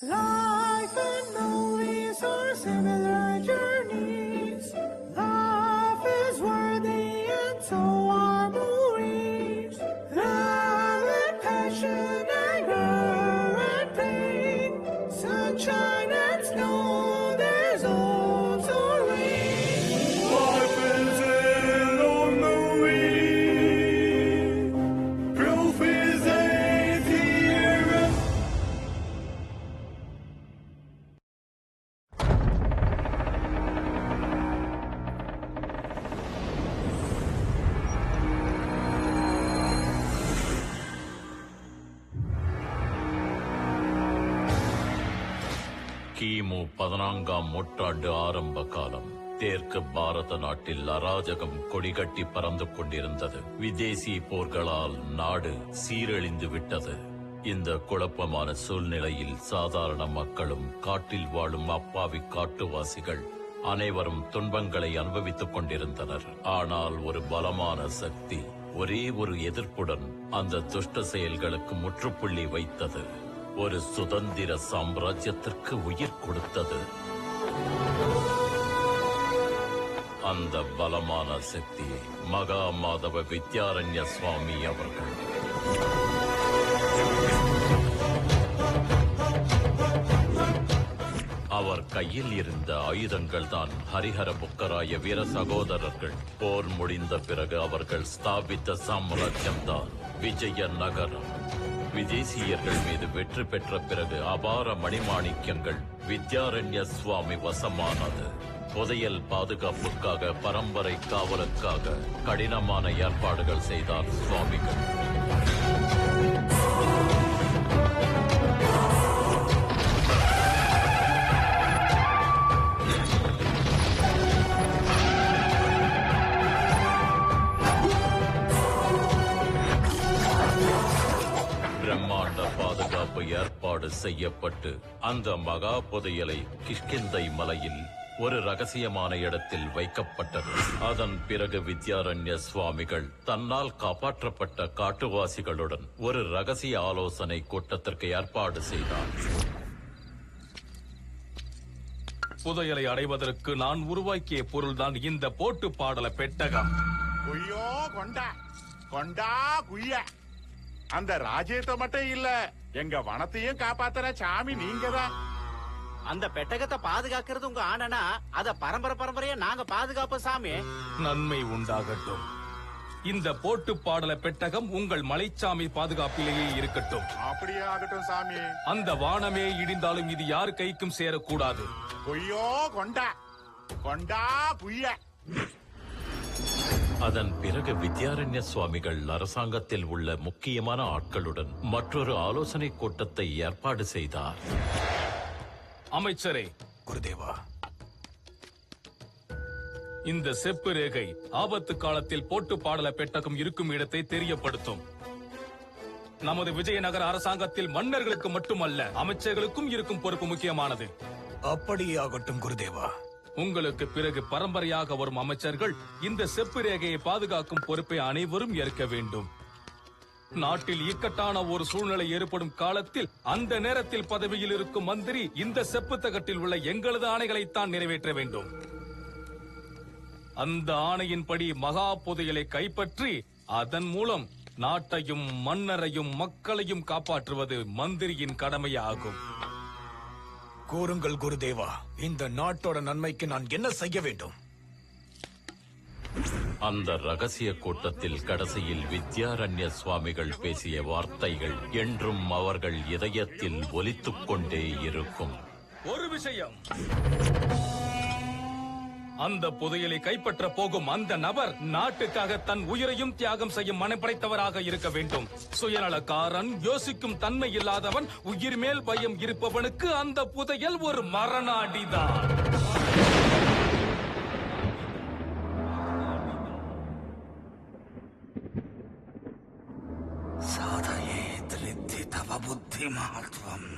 Life in movies or similar journeys. Life is worthy and so are movies. Love and passion, anger and pain. Sunshine and snow, there's also rain. Life is in a movie. Proof is here. கிமு 14ஆம் நூற்றாண்டு ஆரம்ப காலம். தெற்கு பாரத நாட்டில் அராஜகம் கொடிகட்டி பறந்து கொண்டிருந்தது. விதேசி போர்களால் நாடு சீரழிந்து விட்டது. இந்த குழப்பமான சூழ்நிலையில் சாதாரண மக்களும் காட்டில் வாழும் அப்பாவி காட்டுவாசிகள் அனைவரும் துன்பங்களை அனுபவித்துக் கொண்டிருந்தனர். ஆனால் ஒரு பலமான சக்தி ஒரே ஒரு எதிர்ப்புடன் அந்த துஷ்ட செயல்களுக்கு முற்றுப்புள்ளி வைத்தது. ஒரு சுதந்திர சாம்ராஜ்யத்திற்கு உயிர் கொடுத்தது. அந்த பலமான சக்தியை மகா மாதவ வித்யாரண்ய சுவாமி அவர்கள். அவர் கையில் இருந்த ஆயுதங்கள் தான் ஹரிஹர புக்கராய வீர சகோதரர்கள். போர் முடிந்த பிறகு அவர்கள் ஸ்தாபித்த சாம்ராஜ்யம் தான் விஜய நகரம். விதேசியர்கள் மீது வெற்றி பெற்ற பிறகு அபார மணிமாணிக்கங்கள் வித்யாரண்ய சுவாமி வசமானது. புதையல் பாதுகாப்புக்காக, பரம்பரை காவலுக்காக கடினமான ஏற்பாடுகள் செய்தார் சுவாமிகள். பிரம்மாண்ட பாதுகாப்பு ஏற்பாடு செய்யப்பட்டு அந்த மகா புதையலை கிஷ்கிந்தை மலையில் ஒரு ரகசியமான இடத்தில் வைக்கப்பட்டது. அதன் பிறகு வித்யாரண்ய சுவாமிகள் தன்னால் காப்பாற்றப்பட்ட காட்டுவாசிகளுடன் ஒரு ரகசிய ஆலோசனை கூட்டத்திற்கு ஏற்பாடு செய்தார். புதையலை அடைவதற்கு நான் உருவாக்கிய பொருள்தான் இந்த போட்டு பாடல பெட்டகம். குய்யோ கொண்டா கொண்டா குய்ய. அந்த ராஜ்யத்தை மட்டும் இல்ல, எங்க வனத்தையும் காப்பாத்துற சாமி நீங்கதான். அந்த பெட்டகத்தை பாதுகாக்கிறது உங்க ஆனனா, அத பரம்பரையா நாங்க பாதுகாப்போம் சாமி. நன்மை உண்டாகட்டும். இந்த போட்டு பாடல பெட்டகம் உங்கள் மலைச்சாமி பாதுகாப்பிலேயே இருக்கட்டும். அப்படியே ஆகட்டும் சாமி. அந்த வானமே இடிந்தாலும் இது யார் கைக்கும் சேரக்கூடாது. குய்யோ கொண்டா கொண்டா குய்ய. அதன் பிறகு வித்யாரண்ய சுவாமிகள் அரசாங்கத்தில் உள்ள முக்கியமான ஆட்களுடன் மற்றொரு ஆலோசனை கூட்டத்தை ஏற்பாடு செய்தார். அமைச்சரே, குருதேவா, இந்த செப்பு ரேகை ஆபத்து காலத்தில் போட்டு பாடல பெட்டகம் இருக்கும் இடத்தை தெரியப்படுத்தும். நமது விஜயநகர அரசாங்கத்தில் மன்னர்களுக்கு மட்டுமல்ல, அமைச்சர்களுக்கும் இருக்கும் பொறுப்பு முக்கியமானது. அப்படியே ஆகட்டும் குருதேவா. உங்களுக்கு பிறகு பரம்பரையாக வரும் அமைச்சர்கள் இந்த செப்பு ரேகையை பாதுகாக்கும் பொறுப்பை அனைவரும் ஏற்க வேண்டும். நாட்டில் இக்கட்டான ஒரு சூழ்நிலை ஏற்படும் காலத்தில் அந்த நேரத்தில் பதவியில் இருக்கும் மந்திரி இந்த செப்பு தகட்டில் உள்ள எங்களது ஆணைகளைத்தான் நிறைவேற்ற வேண்டும். அந்த ஆணையின்படி மகா புதையலை கைப்பற்றி அதன் மூலம் நாட்டையும் மன்னரையும் மக்களையும் காப்பாற்றுவது மந்திரியின் கடமையாகும். கூறுங்கள் குருதேவா, இந்த நாட்டோட நன்மைக்கு நான் என்ன செய்ய வேண்டும்? அந்த ரகசிய கூட்டத்தில் கடைசியில் வித்யாரண்ய சுவாமிகள் பேசிய வார்த்தைகள் என்றும் அவர்கள் இதயத்தில் ஒலித்துக் கொண்டே இருக்கும். ஒரு விஷயம், அந்த புதையலை கைப்பற்ற போகும் அந்த நபர் நாட்டுக்காக தன் உயிரையும் தியாகம் செய்யும் மனப்படைத்தவராக இருக்க வேண்டும். சுயநலக்காரன், யோசிக்கும் தன்மை இல்லாதவன், உயிர் மேல் பயம் இருப்பவனுக்கு அந்த புதையல் ஒரு மரண அடிதான். சாதயே திருத்தி தவ புத்தி மகத்துவம்.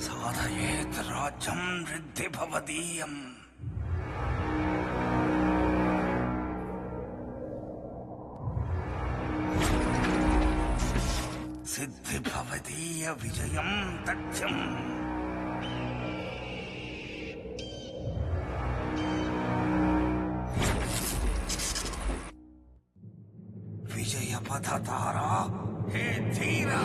சாதயேத் ராஜ்யம் ரித்தி பவதீயம். सिद्धि भवदीय विजयं तथ्यम् विजय पथतारा हे धीरा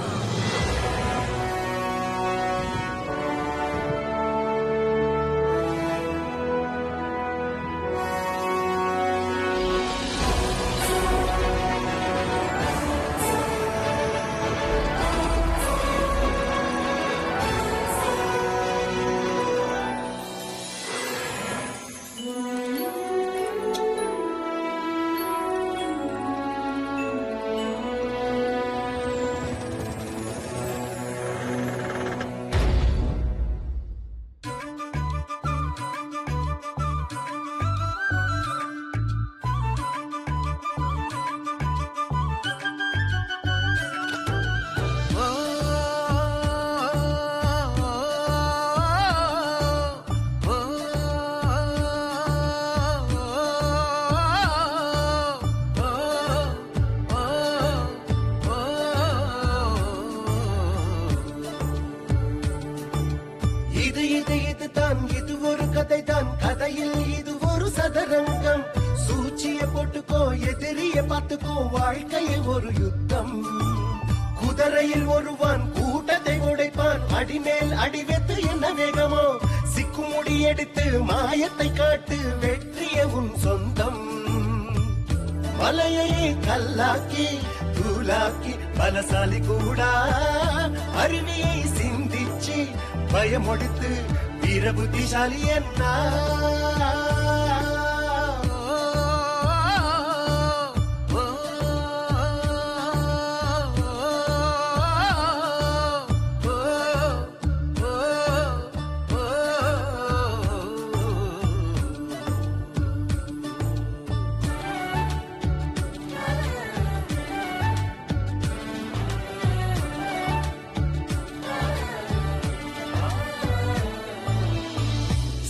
கதையில் இது ஒரு சதரங்கம் சூழ்ச்சிய போட்டுக்கோ எதிரிய பார்த்துக்கோ வாழ்க்கையில் ஒரு யுத்தம் குதிரையில் ஒருவன் கூட்டத்தை உடைப்பான் அடிமேல் அடிவெத்து என்ன வேகமோ சிக்குமுடி எடுத்து மாயத்தை காட்டு வெற்றிய உன் சொந்தம் மலையை கல்லாக்கி தூளாக்கி பலசாலி கூடா அருவியை சிந்திச்சு பயமொடுத்து வீர புத்திசாலி என்ன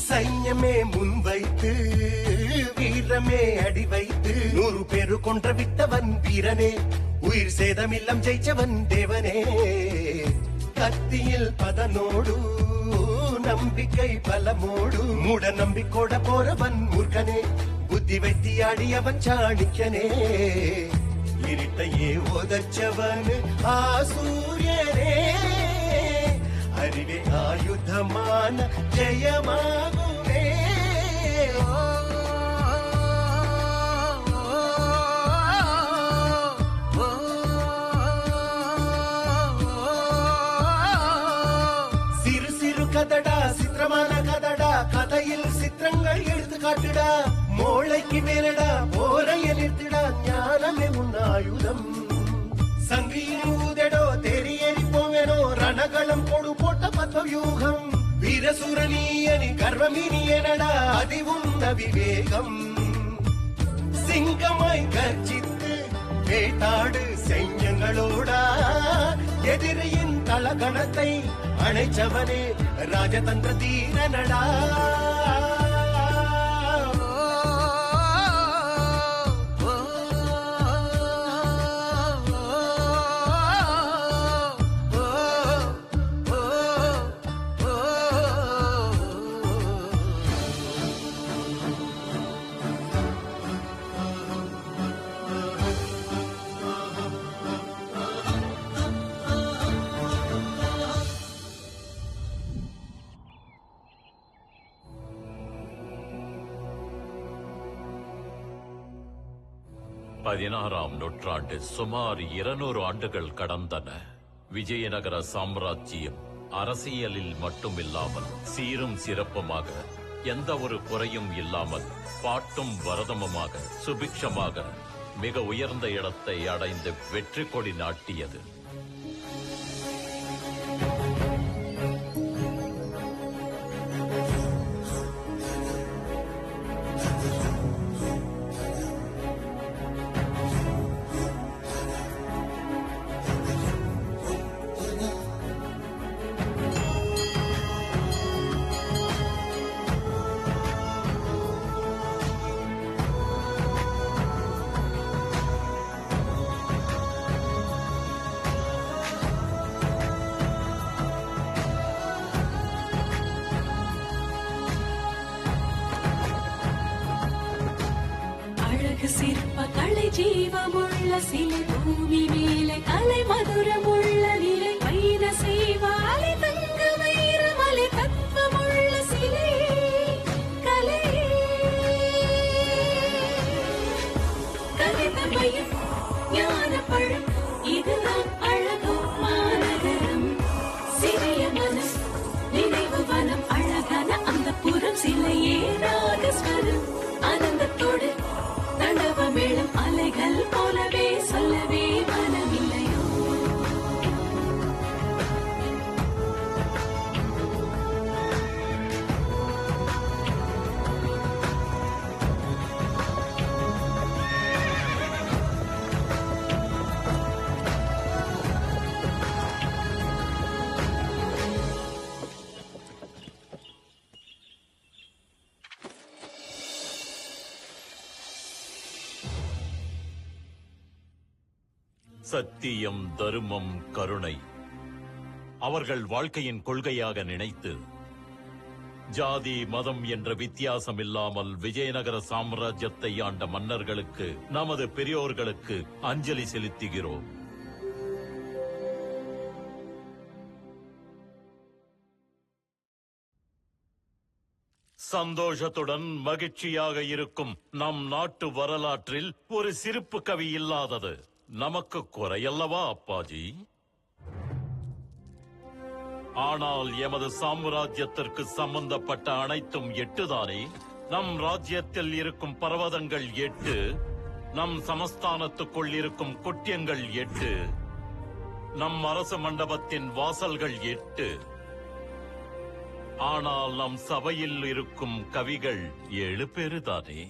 சைன்யமே முன்வைத்து வீரமே அடி வைத்து 100 பேரு கொன்ற விட்டவன் வீரனே உயிர் சேதமில்லம் ஜெயிச்சவன் தேவனே கத்தியில் பதனோடு நம்பிக்கை பலமோடு மூட நம்பிக்கோட போறவன் மூர்க்கனே புத்தி வைத்தியாடியவன் சாணிக்கனே இருட்டையே ஓதச்சவன் ஆசூரியனே அறிவே ஆயுதமான ஜெயமாகுமே சிறு சிறு கதடா சித்திரமான கதடா கதையில் சித்திரங்கள் எடுத்து காட்டுடா மோளைக்கு மேலடா போரைய நிறுத்திடா ஞானமே உன் ஆயுதம் சங்கியின் ஊதடோ தெரியறி போவேனோ ரணகளம் கொடு போட்ட பத்மவியூகம் வீரசூரனீயனி கர்வமீனியனடா அதிவுந்த விவேகம் சிங்கமாய் கர்ஜித்து வேட்டாடு சைன்யங்களோடா எதிரியின் தலகணத்தை அணைச்சவனே ராஜதந்திர தீரனடா பதினாறாம் நூற்றாண்டு சுமார் 200 ஆண்டுகள் கடந்தன. விஜயநகர சாம்ராஜ்யம் அரசியலில் மட்டுமில்லாமல் சீரும் சிறப்புமாக எந்த ஒரு குறையும் இல்லாமல் பாட்டும் வரதமுமாக சுபிக்ஷமாக மிக உயர்ந்த இடத்தை அடைந்து வெற்றி கொடி நாட்டியது. ஜீவமுள்ள சிலை பூமி மேலே கலை மதுரமுள்ள நிலை வைர செய்வாலை தங்க வைரமலை தத்துவமுள்ள சிலை கலை கவிதமயம் ஞான பழம் இதுதான் அழகோ மாநகரம் சிறிய மனம் நினைவு வனம் அழகான அந்த புறம் சிலையே நாகஸ்வரம் ஆனந்தத்தோடு தண்டவ மேளம் அலைகள் போலவே சொல்லவே மனமில்லையோ சத்தியம், தர்மம், கருணை அவர்கள் வாழ்க்கையின் கொள்கையாக நினைத்து ஜாதி மதம் என்ற வித்தியாசம் இல்லாமல் விஜயநகர சாம்ராஜ்யத்தை ஆண்ட மன்னர்களுக்கு நமது பெரியோர்களுக்கு அஞ்சலி செலுத்துகிறோம். சந்தோஷத்துடன் மகிழ்ச்சியாக இருக்கும் நம் நாட்டு வரலாற்றில் ஒரு சிரிப்பு கவி இல்லாதது நமக்கு குறையல்லவா அப்பாஜி? ஆனால் எமது சாம்ராஜ்யத்திற்கு சம்பந்தப்பட்ட அனைத்தும் 8 தானே? நம் ராஜ்யத்தில் இருக்கும் பர்வதங்கள் 8, நம் சமஸ்தானத்துக்குள் இருக்கும் குட்டியங்கள் 8, நம் அரசு மண்டபத்தின் வாசல்கள் 8. ஆனால் நம் சபையில் இருக்கும் கவிகள் 7 பேருதானே.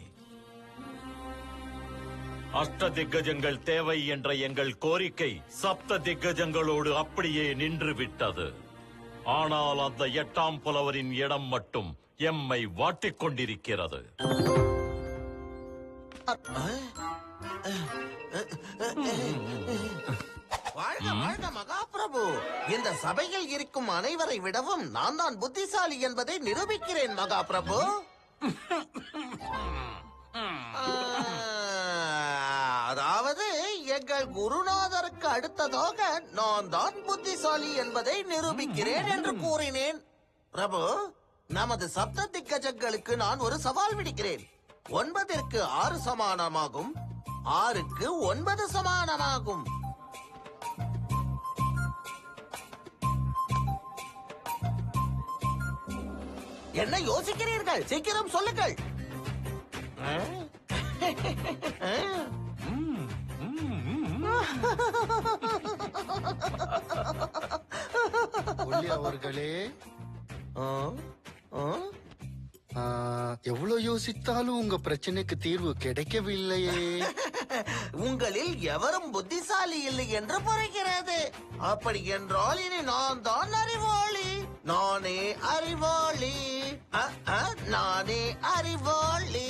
அஷ்ட திக்கஜங்கள் தேவை என்ற எங்கள் கோரிக்கை சப்த திக்கஜங்களோடு அப்படியே நின்று விட்டது. ஆனால் அந்த 8ஆம் புலவரின் இடம் மட்டும் எம்மை வாட்டிக் கொண்டிருக்கிறது. வாழ்க வாழ்க மகாபிரபு! இந்த சபையில் இருக்கும் அனைவரை விடவும் நான் தான் புத்திசாலி என்பதை நிரூபிக்கிறேன் மகாபிரபு. அதாவது எங்கள் குருநாதருக்கு அடுத்ததாக நான் தான் புத்திசாலி என்பதை நிரூபிக்கிறேன் என்று கூறினேன். பிரபு, நமது சப்த திக்கஜங்களுக்கு நான் ஒரு சவால் விடுக்கிறேன். 9ற்கு 6 சமானமாகும், 6க்கு 9 சமானமாகும். என்ன யோசிக்கிறீர்கள்? சீக்கிரம் சொல்லுங்கள். அவர்களே, எவ்வளவு யோசித்தாலும் உங்க பிரச்சனைக்கு தீர்வு கிடைக்கவில்லையே. உங்களில் எவரும் புத்திசாலி இல்லை என்று புரிகிறது. அப்படி என்றால் இனி நான் தான் அறிவாளி. நானே அறிவாளி. நானே அறிவாளி.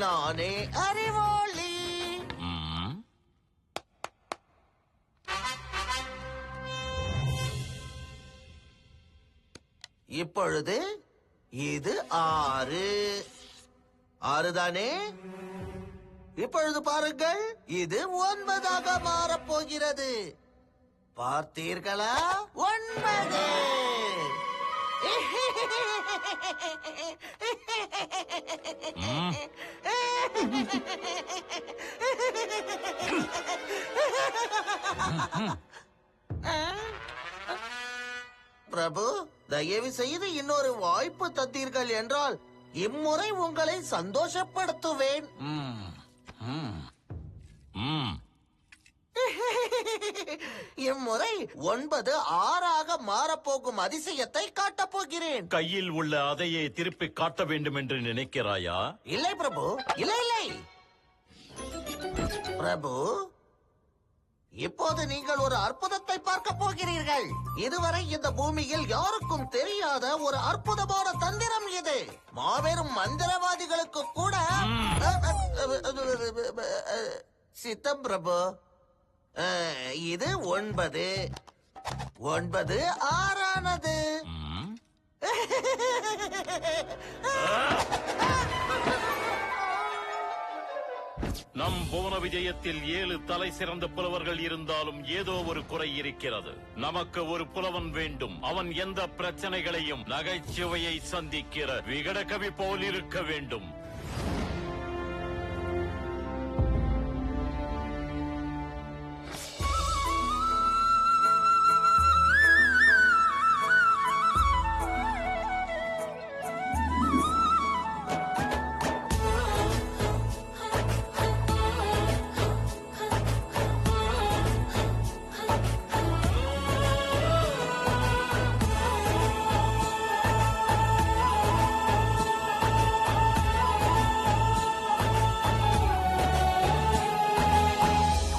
நானே அறிவாளி. இப்பொழுது இது 6 தானே? இப்பொழுது பாருங்கள், இது 9ஆக மாறப் போகிறது. பார்த்தீர்களா? 9. பிரபு, தயவு செய்து இன்னொரு வாய்ப்பு தந்தீர்கள் என்றால் இம்முறை உங்களை சந்தோஷப்படுத்துவேன். இம்முறை 9 6ஆக மாறப்போகும் அதிசயத்தை காட்டப் போகிறேன். கையில் உள்ள அதையே திருப்பி காட்ட வேண்டும் என்று நினைக்கிறாயா? இல்லை பிரபு, இல்லை இல்லை. பிரபு, இப்போது நீங்கள் ஒரு அற்புதத்தை பார்க்க போகிறீர்கள். இதுவரை இந்த பூமியில் யாருக்கும் தெரியாத ஒரு அற்புதமான தந்திரம் இது. மாபெரும் மந்திரவாதிகளுக்கு கூட சித்தம் பிரபு. இது 9. 9 6ஆனது. நம் புவன விஜயத்தில் 7 தலை சிறந்த புலவர்கள் இருந்தாலும் ஏதோ ஒரு குறை இருக்கிறது. நமக்கு ஒரு புலவன் வேண்டும். அவன் எந்த பிரச்சனைகளையும் நகைச்சுவையை சந்திக்கிற விகடகவி போல் இருக்க வேண்டும்.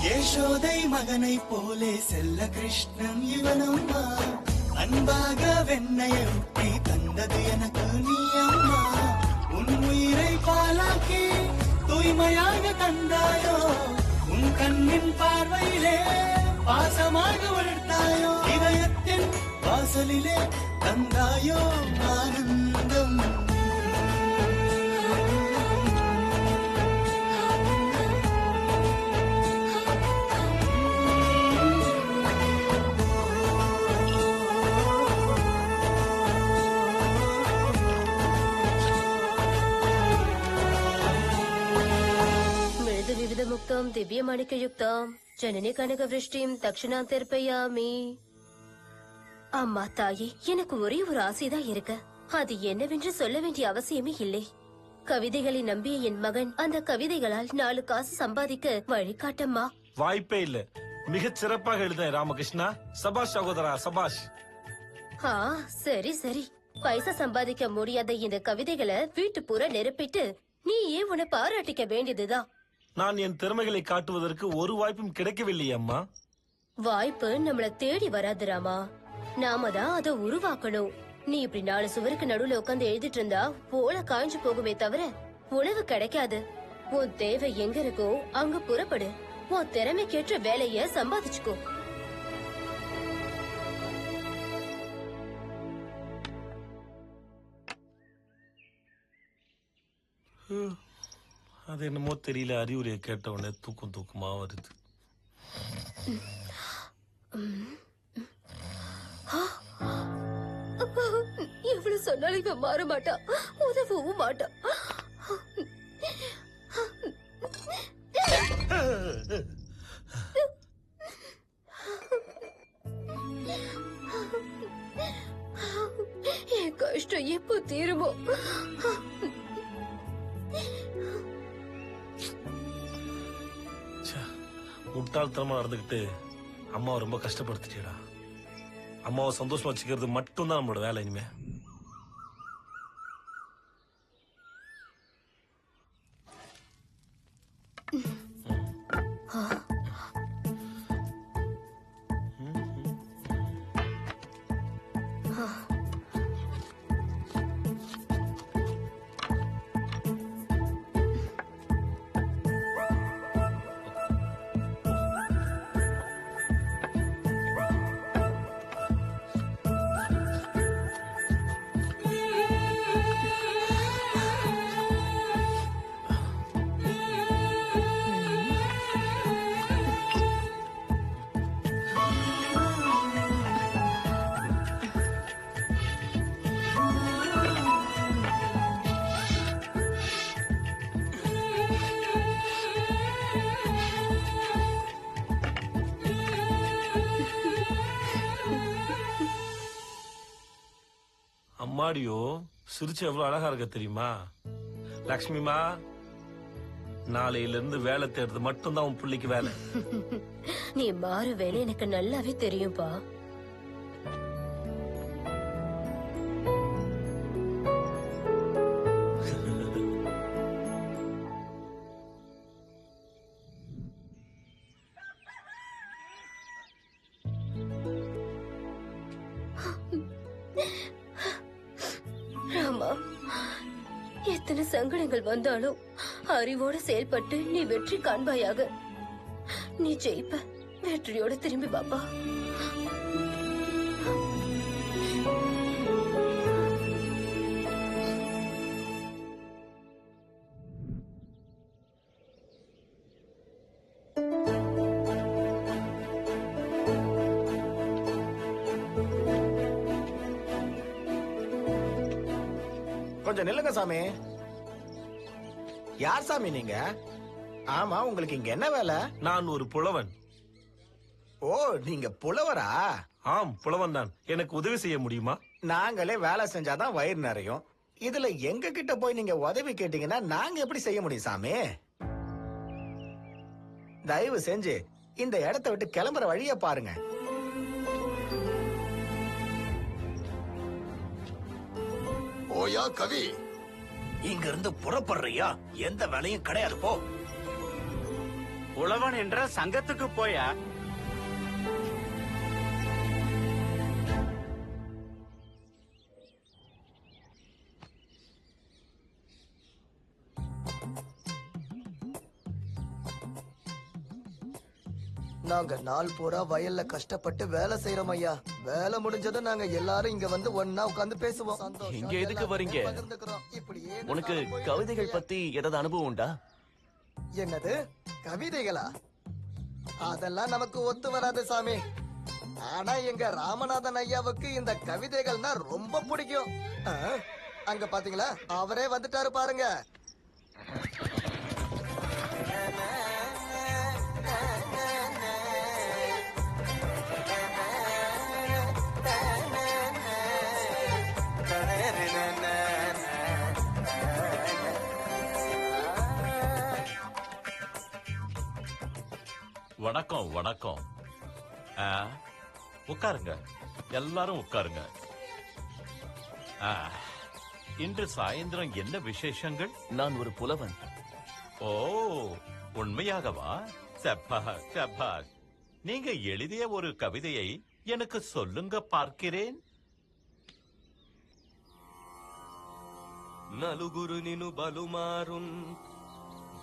யசோதை மகனை போலே செல்ல கிருஷ்ணன் இவனம்மா, அன்பாக வெண்ணையை ஊட்டி தந்தது எனக்கு நீ அம்மா. உன் உயிரை பாலாக்கி தூய்மையாக தந்தாயோ, உன் கண்ணின் பார்வையிலே பாசமாக வளர்த்தாயோ, இதயத்தின் வாசலிலே தந்தாயோ ஆனந்தம். मुक्तम दिव्य माणिक्ययुक्तम जननी कनक वृष्टिम தட்சிணாந்தர்ப்பயாமி. அம்மா தாயே, எனக்கு ஒரே ஒரு ஆசைதான் இருக்கு. அது என்னவென்று சொல்ல வேண்டிய அவசியமே இல்லை. கவிதைகளை நம்பிய என் மகன் அந்த கவிதைகளால் 4 காசு சம்பாதிக்க வழிகாட்டம்மா. வாய்ப்பே இல்ல. மிகச் சிறப்பாக எழுத ராமகிருஷ்ணா. சபாஷ் சகோதரா, சபாஷ். சரி சரி. பைசா சம்பாதிக்க முடியாத இந்த கவிதைகளை வீட்டு பூரா நெருப்பிட்டு நீ ஏன் உன்னை பாராட்டிக்க வேண்டியதுதான். நான் என் திறமைகளை காட்டுவதற்கு ஒரு வாய்ப்பும் கிடைக்கவில்லை அம்மா. வாய்ப்பு நம்மள தேடி வராது ராமா, நாம தான் அதை உருவாக்கணும். நீ இப்படி 4 சுவருக்கு நடுவுல உட்காந்து எழுதிட்டு இருந்தா போல காய்ஞ்சு போகுமே தவிர உணவு கிடைக்காது. உன் தேவை எங்க இருக்கோ அங்க புறப்படு. உன் திறமைக்கேற்ற வேலைய சம்பாதிச்சுக்கோ. அது என்னமோ தெரியல, அறிவுரையை கேட்ட உடனே தூக்கமா வருது. எவ்வளவு சொன்னாலும் இவன் மாற மாட்டா, உதவவும் மாட்டா. என் கஷ்டம் எப்போ தீருமோ? முட்டாள்தனமா நடந்துகிட்டு அம்மாவை ரொம்ப கஷ்டப்படுத்திட்டா. அம்மாவை சந்தோஷமா வச்சுக்கிறது மட்டும்தான் நம்மளோட வேலை இனிமே. அம்மாடியோ சிரிச்சு எவ்வளவு அழகா இருக்க தெரியுமா? லக்ஷ்மிமா, நாளையில இருந்து வேலை தேடுறது மட்டும்தான் உன் பிள்ளைக்கு வேலை. நீ மாறுவேன்னு எனக்கு நல்லாவே தெரியும்பா. ராமா, எத்தனை சங்கடங்கள் வந்தாலும் அறிவோடு செயல்பட்டு நீ வெற்றி காண்பாயாக. நீ ஜெயிப்ப, வெற்றியோட திரும்பி பாப்பா. கொஞ்சம் நில்லுங்க சாமி. யார் சாமி நீங்க? ஆமா, உங்களுக்கு இங்க என்ன வேலை? நான் ஒரு புலவன். ஓ, நீங்க புலவரா? ஆம், புலவன் தான். எனக்கு உதவி செய்ய முடியுமா? நாங்களே வேலை செஞ்சாதான் வயிறு நிறையும். இதுல எங்க கிட்ட போய் நீங்க உதவி கேட்டீங்கன்னா நாங்க எப்படி செய்ய முடியும் சாமி? தயவு செஞ்சு இந்த இடத்தை விட்டு கிளம்புற வழிய பாருங்க. ஓயா கவி, இங்க இருந்து புறப்படுறியா? எந்த வேலையும் கிடையாது, போ. உழவன் என்ற சங்கத்துக்கு போயா? நாங்க நாள் பூரா வயல்ல கஷ்டப்பட்டு வேலை செய்யறோம் ஐயா. வேலை முடிஞ்சதும் நாங்க எல்லாரும் இங்க வந்து ஒன்னா உட்கார்ந்து பேசுவோம். சந்தோஷம் இங்க எதுக்கு வரீங்க? பகிர்ந்துக்கிறோம். இப்படியே உனக்கு கவிதைகள் பத்தி ஏதாவது அனுபவம் உண்டா? என்னது கவிதைகளா? அதெல்லாம் நமக்கு ஒத்து வராது சாமி. ஆனா எங்க ராமநாதன் ஐயாவுக்கு இந்த கவிதைகள்னா ரொம்ப பிடிக்கும். அங்க பாத்தீங்களா, அவரே வந்துட்டாரு பாருங்க. வணக்கம் வணக்கம். உட்காருங்க, எல்லாரும் உட்காருங்க. இன்று சாயந்தரம் என்ன விசேஷங்கள்? நான் ஒரு புலவன். ஓ, உண்மையாகவா? செப்பாஸ் செப்பாஸ். நீங்க எழுதிய ஒரு கவிதையை எனக்கு சொல்லுங்க பார்க்கிறேன். నలుగురు నిను బలుమారున్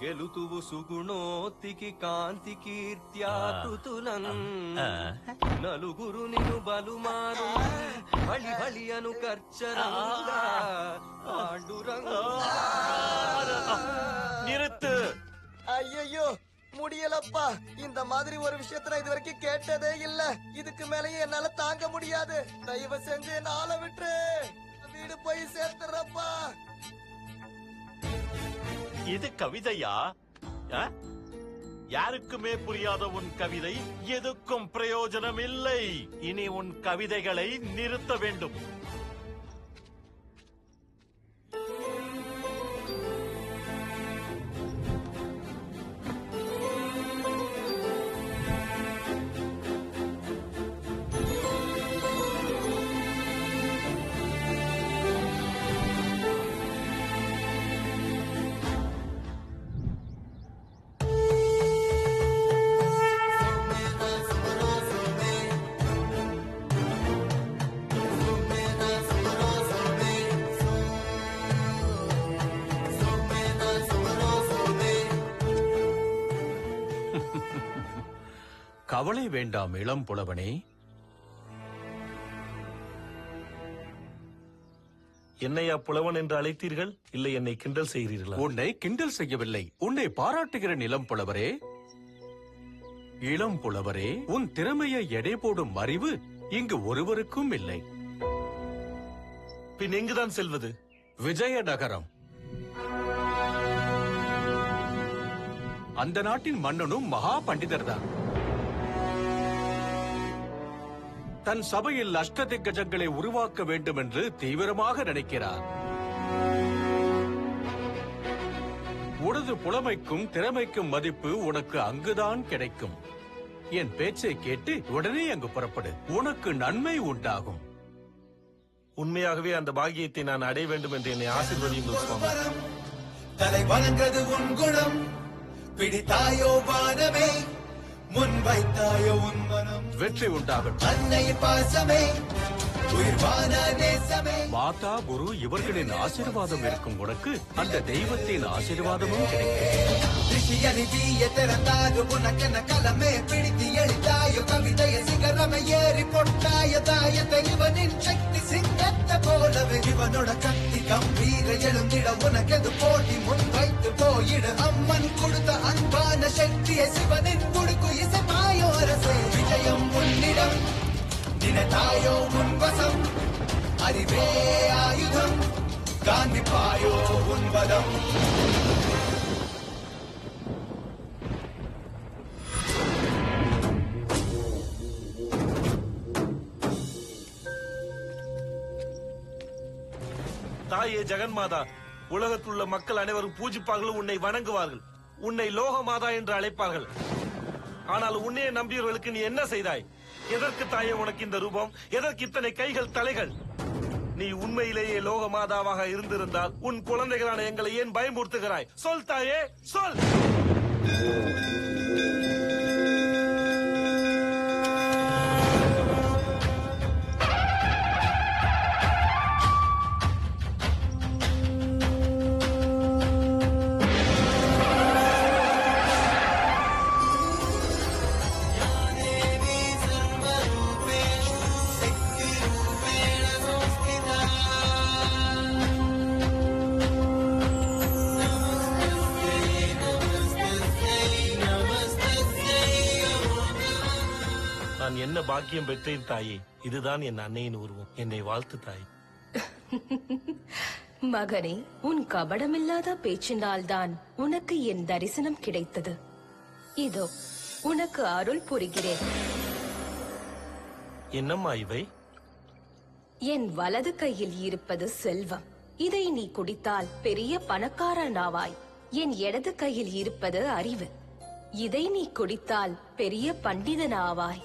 గెలుతువు సుగుణోతికి కాంతి కీర్త్యాకృతులన్ నలుగురు నిను బలుమారున్ బలి బలి అను కర్చరంగా நிறுத்து. ஐயோ, முடியலப்பா. இந்த மாதிரி ஒரு விஷயத்த இது வரைக்கும் கேட்டதே இல்ல. இதுக்கு மேலேயும் என்னால தாங்க முடியாது. தயவு செஞ்சு என்ன ஆள விட்டுரு. வீடு போய் சேர்த்துறப்பா. இது கவிதையா? யாருக்குமே புரியாத உன் கவிதை எதுக்கும் பிரயோஜனம் இல்லை. இனி உன் கவிதைகளை நிறுத்த வேண்டும். கவலை வேண்டாம் இளம் புலவனே. என்னையா புலவன் என்று அழைத்தீர்கள்? இல்லை, என்னை கிண்டல் செய்கிறீர்களா? உன்னை கிண்டல் செய்யவில்லை, உன்னை பாராட்டுகிறேன் இளம் புலவரே. இளம் புலவரே, உன் திறமையை எடை போடும் அறிவு இங்கு ஒருவருக்கும் இல்லை. பின் எங்குதான் செல்வது? விஜயநகரம். அந்த நாட்டின் மன்னனும் மகா பண்டிதர்தான். தன் சபையில் அஷ்டதிக்கஜங்களை உருவாக்க வேண்டும் என்று தீவிரமாக நினைக்கிறார். உனது புலமைக்கும் திறமைக்கும் மதிப்பு உனக்கு அங்குதான் கிடைக்கும். என் பேச்சை கேட்டு உடனே அங்கு புறப்படு, உனக்கு நன்மை உண்டாகும். உண்மையாகவே அந்த பாக்கியத்தை நான் அடைய வேண்டும் என்று என்னை ஆசீர்வதியுங்கள் சுவாமி. தலை வணங்கது உன் குணம், பிடித்தாயோ வானமே, முன் வைத்தாயோ உன் மனம். வெற்றி உண்டாகட்டும். அன்னை பாசமே, உயிர்வான நேசமே. மாதா குரு இவர்களின் ஆசீர்வாதம் இருக்கும் உனக்கு அந்த தெய்வத்தின் ஆசீர்வாதமும் கிடைக்கும். ಋಷಿಯನಿದೀಯ ತೆರತಾದು ಪುನಕನ ಕಲಮೆ ಪಿಡಿತಿ ಎಳಿತಾಯೋ ಕವಿತೆಯ ಸಿಗರಮೆ ಏರಿ ಪೊಟ್ಟಾಯ ತಾಯ ತೆಲಿವನಿನ್ ಶಕ್ತಿ ಸಿಂಗತ್ತ போலவே இவனோட கத்தி கம்பீர எழுந்திட உனக்கெது போட்டி முன் வைத்து போயிட அம்மன் கொடுத்த அன்பான சக்தியை சிவனின் குடுக்கு இசைமாயோ அரசே விஜயம் உன்னிடம் நினைத்தாயோ உன் வசம் அறிவே ஆயுதம் காந்தி பாயோ உன்பதம். தாயே ஜெகன்மாதா, உலகத்துள்ள மக்கள் அனைவரும் பூஜிப்பார்கள், உன்னை வணங்குவார்கள், உன்னை லோக மாதா என்று அழைப்பார்கள். ஆனால் உன்னையே நம்பியவர்களுக்கு நீ என்ன செய்தாய்? எதற்கு தாயே உனக்கு இந்த ரூபம்? எதற்கு இத்தனை கைகள் தலைகள்? நீ உண்மையிலேயே லோக மாதாவாக இருந்திருந்தால் உன் குழந்தைகளான எங்களை ஏன் பயமுறுத்துகிறாய்? சொல் தாயே, சொல். நான் என்ன பாக்கியம் பெற்றேன் தாயே. இதுதான் என் அன்னையின் உருவம். என்னை வாழ்த்து தாய். மகனே, உன் கபடமில்லாத பேச்சினால்தான் உனக்கு என் தரிசனம் கிடைத்தது. இதோ உனக்கு அருள் புரிகிறேன். என்னம்மா இவை? என் வலது கையில் இருப்பது செல்வம். இதை நீ குடித்தால் பெரிய பணக்காரனாவாய். என் இடது கையில் இருப்பது அறிவு. இதை நீ குடித்தால் பெரிய பண்டிதனாவாய்.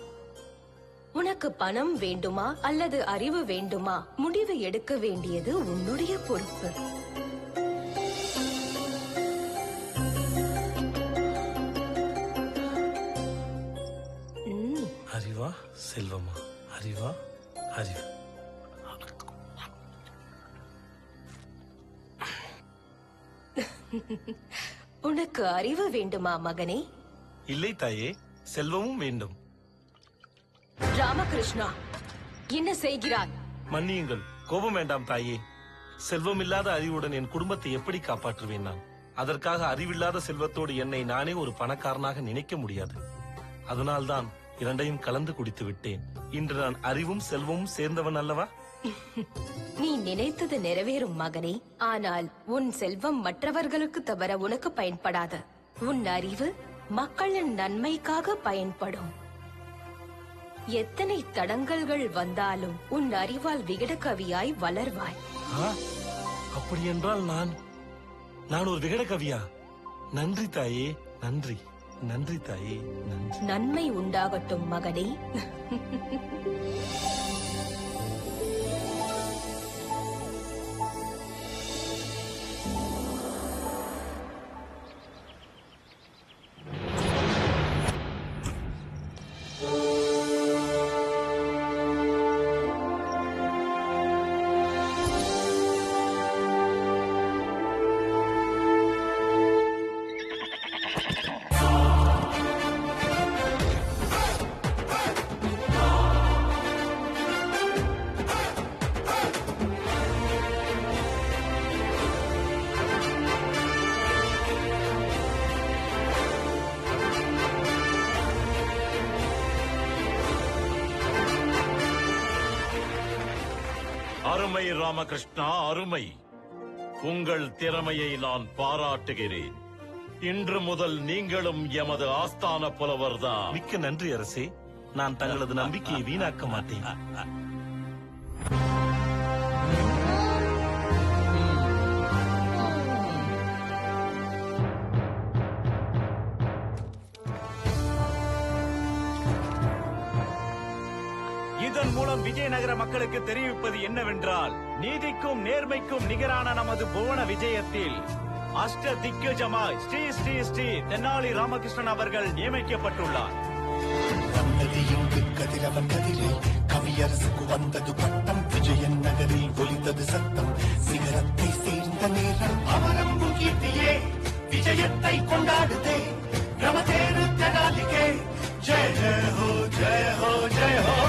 உனக்கு பணம் வேண்டுமா அல்லது அறிவு வேண்டுமா? முடிவு எடுக்க வேண்டியது உன்னுடைய பொறுப்பு. அறிவா செல்வமா? அறிவா அறிவு. உனக்கு அறிவு வேண்டுமா மகனே? இல்லை தாயே, செல்வமும் வேண்டும். ராமகிருஷ்ணா, என்ன செய்கிறாய்? மன்னியுங்கள், கோபம் வேண்டாம் தாயே. செல்வமில்லாத அறிவுடன் என் குடும்பத்தை எப்படி காப்பாற்றுவேன் நான்? அதற்காக அறிவில்லாத செல்வத்தோடு என்னை நானே ஒரு பணக்காரனாக நினைக்க முடியாது. அதனால்தான் இரண்டையும் கலந்து குடித்து விட்டேன். இன்று நான் அறிவும் செல்வமும் சேர்ந்தவன் அல்லவா? நீ நினைத்தது நிறைவேறும் மகனே. ஆனால் உன் செல்வம் மற்றவர்களுக்கு தவிர உனக்கு பயன்படாது. உன் அறிவு மக்களின் நன்மைக்காக பயன்படும். எத்தனை தடங்கல்கள் வந்தாலும் உன் அறிவால் விகட கவியாய் வளர்வாய். அப்படி என்றால் நான் ஒரு விகட கவியா? நன்றி தாயே, நன்றி. நன்றி தாயே, நன்றி. நன்மை உண்டாகட்டும் மகனே. அருமை ராமகிருஷ்ணா, அருமை. உங்கள் திறமையை நான் பாராட்டுகிறேன். இன்று முதல் நீங்களும் எமது ஆஸ்தான புலவர்தான். மிக்க நன்றி அரசே. நான் தங்களது நம்பிக்கையை வீணாக்க மாட்டேன். இதன் மூலம் விஜயநகர மக்களுக்கு தெரிவிப்பது என்னவென்றால், நீதிக்கும் நேர்மைக்கும் நிகரான நமது புவன விஜயத்தில் அஷ்ட திக்கஜமாய் ஸ்ரீ ஸ்ரீ ஸ்ரீ தென்னாலி ராமகிருஷ்ணன் அவர்கள் நியமிக்கப்பட்டுள்ளார். கதிரவன் கதிரில் கவியரசுக்கு வந்தது பட்டம். விஜயன் நகரில் ஒலித்தது சத்தம். சிகரத்தை சேர்ந்த நேரம் அமரம்பு கீர்த்தியே விஜயத்தை கொண்டாடுதே. ரமதேரு தெனாலிகே ஜெய ஜெய ஹோ ஜெய ஹோ ஜெய ஹோ.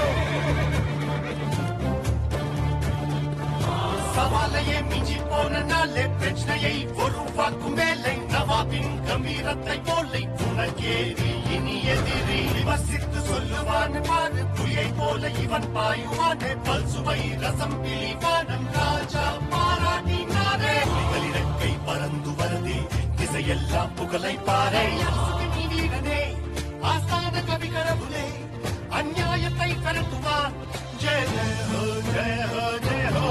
சவாலையே மிஞ்சி போன நாளே பிரச்சனையை ஒரு வாக்கும் வேலை. நவாபின் கம்பீரத்தை போலை உனக்கேறி இனி எதிரி விமர்சித்து சொல்லுவான் பாரு. புலியை போல இவன் பாயுவானே. பல் சுவை ரசம் பிழிவானம் ராஜா பாராட்டினார். புகழை பாறை நீ வீரனே ஆஸ்தான கவி கடவுளே அந்நியாயத்தை கருத்துவான் ஜெய ஜெய ஹோ ஜெய ஹோ ஜெய ஹோ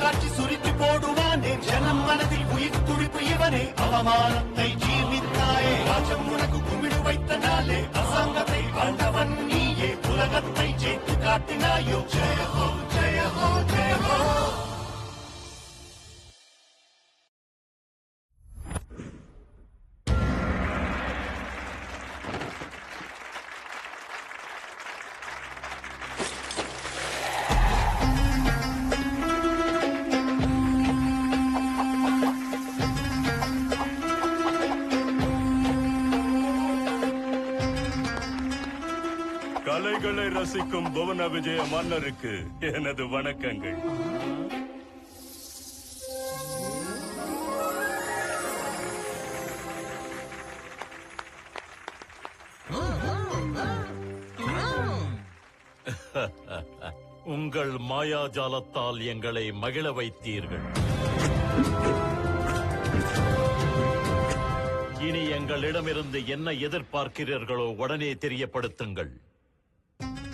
காட்சி சுருக்கி போடுவானே ஜனம் மனதில் உயிர் துடிப்பு இவனே அவமானத்தை ஜீர்ணித்தாயே ராஜம் உனக்கு கும்பிடு வைத்த நாளே அசாங்கத்தை ஆண்டவன் நீயே உலகத்தை ஜெயித்து காட்டினாயோ ஜெய ஹோ ஜெய ஹோ ஜெய ஹோ கலைகளை ரசிக்கும் புவன விஜய மன்னருக்கு எனது வணக்கங்கள். உங்கள் மாயாஜாலத்தால் எங்களை மகிழ வைத்தீர்கள். இனி எங்களிடமிருந்து என்ன எதிர்பார்க்கிறீர்களோ உடனே தெரியப்படுத்துங்கள்.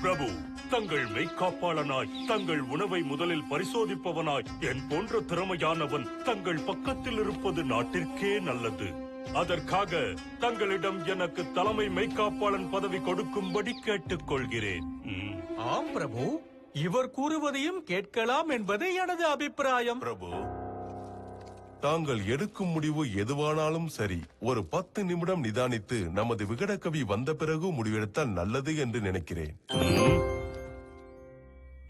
பிரபு, தங்கள் மெய்காப்பாளனாய், தங்கள் உணவை முதலில் பரிசோதிப்பவனாய் என் போன்ற திறமையானவன் தங்கள் பக்கத்தில் இருப்பது நாட்டிற்கே நல்லது. அதற்காக தங்களிடம் எனக்கு தலைமை மெய்காப்பாளன் பதவி கொடுக்கும்படி கேட்டுக் கொள்கிறேன். ஆம் பிரபு, இவர் கூறுவதையும் கேட்கலாம் என்பது எனது அபிப்பிராயம். பிரபு, தாங்கள் எடுக்கும் முடிவு எதுவானாலும் சரி, ஒரு 10 நிமிடம் நிதானித்து நமது விகடகவி வந்த பிறகு முடிவெடுத்தால் நல்லது என்று நினைக்கிறேன்.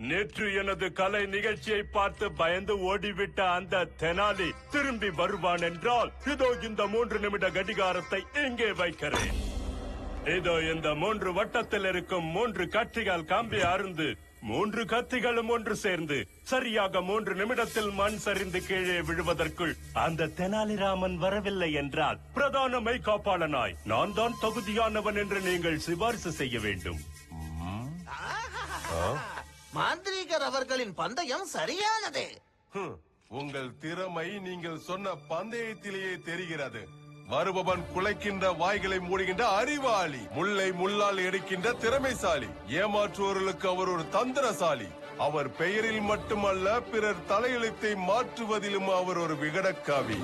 நேற்று எனது கலை நிகழ்ச்சியை பார்த்து பயந்து ஓடிவிட்ட அந்த தெனாலி திரும்பி வருவான் என்றால் இதோ இந்த 3 நிமிட கடிகாரத்தை இங்கே வைக்கிறேன். இதோ இந்த 3 வட்டத்தில் இருக்கும் 3 கத்திகள் கம்பி அருந்து 3 கத்திகளும் ஒன்று சேர்ந்து சரியாக 3 நிமிடத்தில் மண் சரிந்து கீழே விழுவதற்குள் அந்த தெனாலிராமன் வரவில்லை என்றால் பிரதான மெய்காப்பாளனாய் நான் தான் தகுதியானவன் என்று நீங்கள் சிபாரிசு செய்ய வேண்டும். மாந்திரீகர் அவர்களின் பந்தயம் சரியானது. உங்கள் திறமை நீங்கள் சொன்ன பந்தயத்திலேயே தெரிகிறது. வருபவன் குலைக்கின்ற வாய்களை மூடுகின்ற அறிவாளி, முல்லை முள்ளால் எடுக்கின்ற திறமைசாலி, ஏமாற்றுவோர்களுக்கு அவர் ஒரு தந்திரசாலி. அவர் பெயரில் மட்டுமல்ல, பிறர் தலையெழுத்தை மாற்றுவதிலும் அவர் ஒரு விகடக்காவி.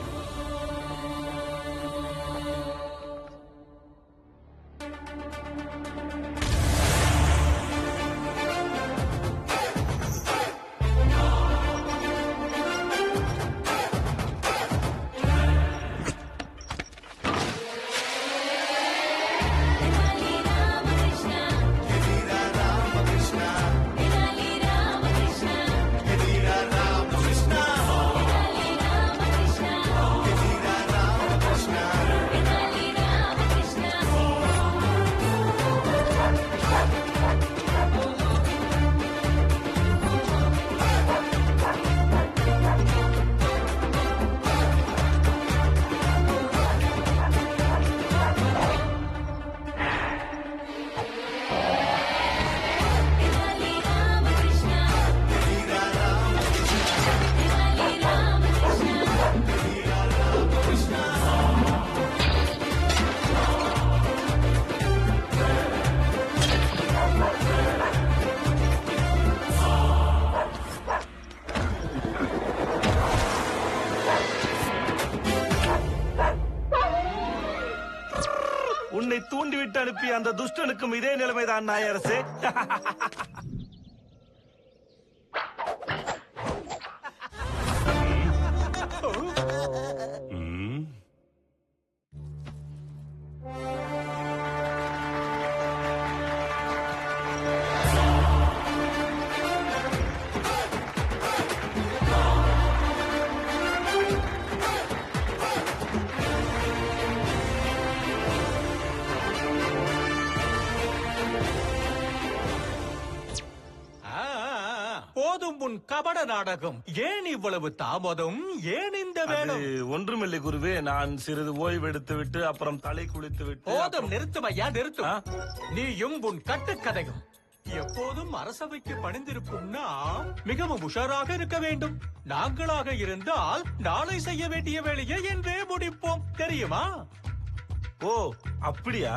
உன்னை தூண்டிவிட்டு அனுப்பிய அந்த துஷ்டனுக்கும் இதே நிலைமைதான் நாயரசே. போதும் உன் கபட நாடகம். ஏன் இவ்வளவு தாமதம்? ஏன் இந்த வேணும்? ஒன்றுமில்லை குருவே, நான் சிறிது ஓய்வெடுத்து விட்டு அப்புறம் தலை குளித்து விட்டு போதும், நிறுத்தும் ஐயா, நிறுத்தும். நீயும் உன் கட்டுக்கதையும். எப்போதும் அரசவைக்கு பணிந்திருக்கும் நாம் மிகவும் உஷாராக இருக்க வேண்டும். நாங்களாக இருந்தால் நாளை செய்ய வேண்டிய வேலையை என்றே முடிப்போம், தெரியுமா? ஓ அப்படியா?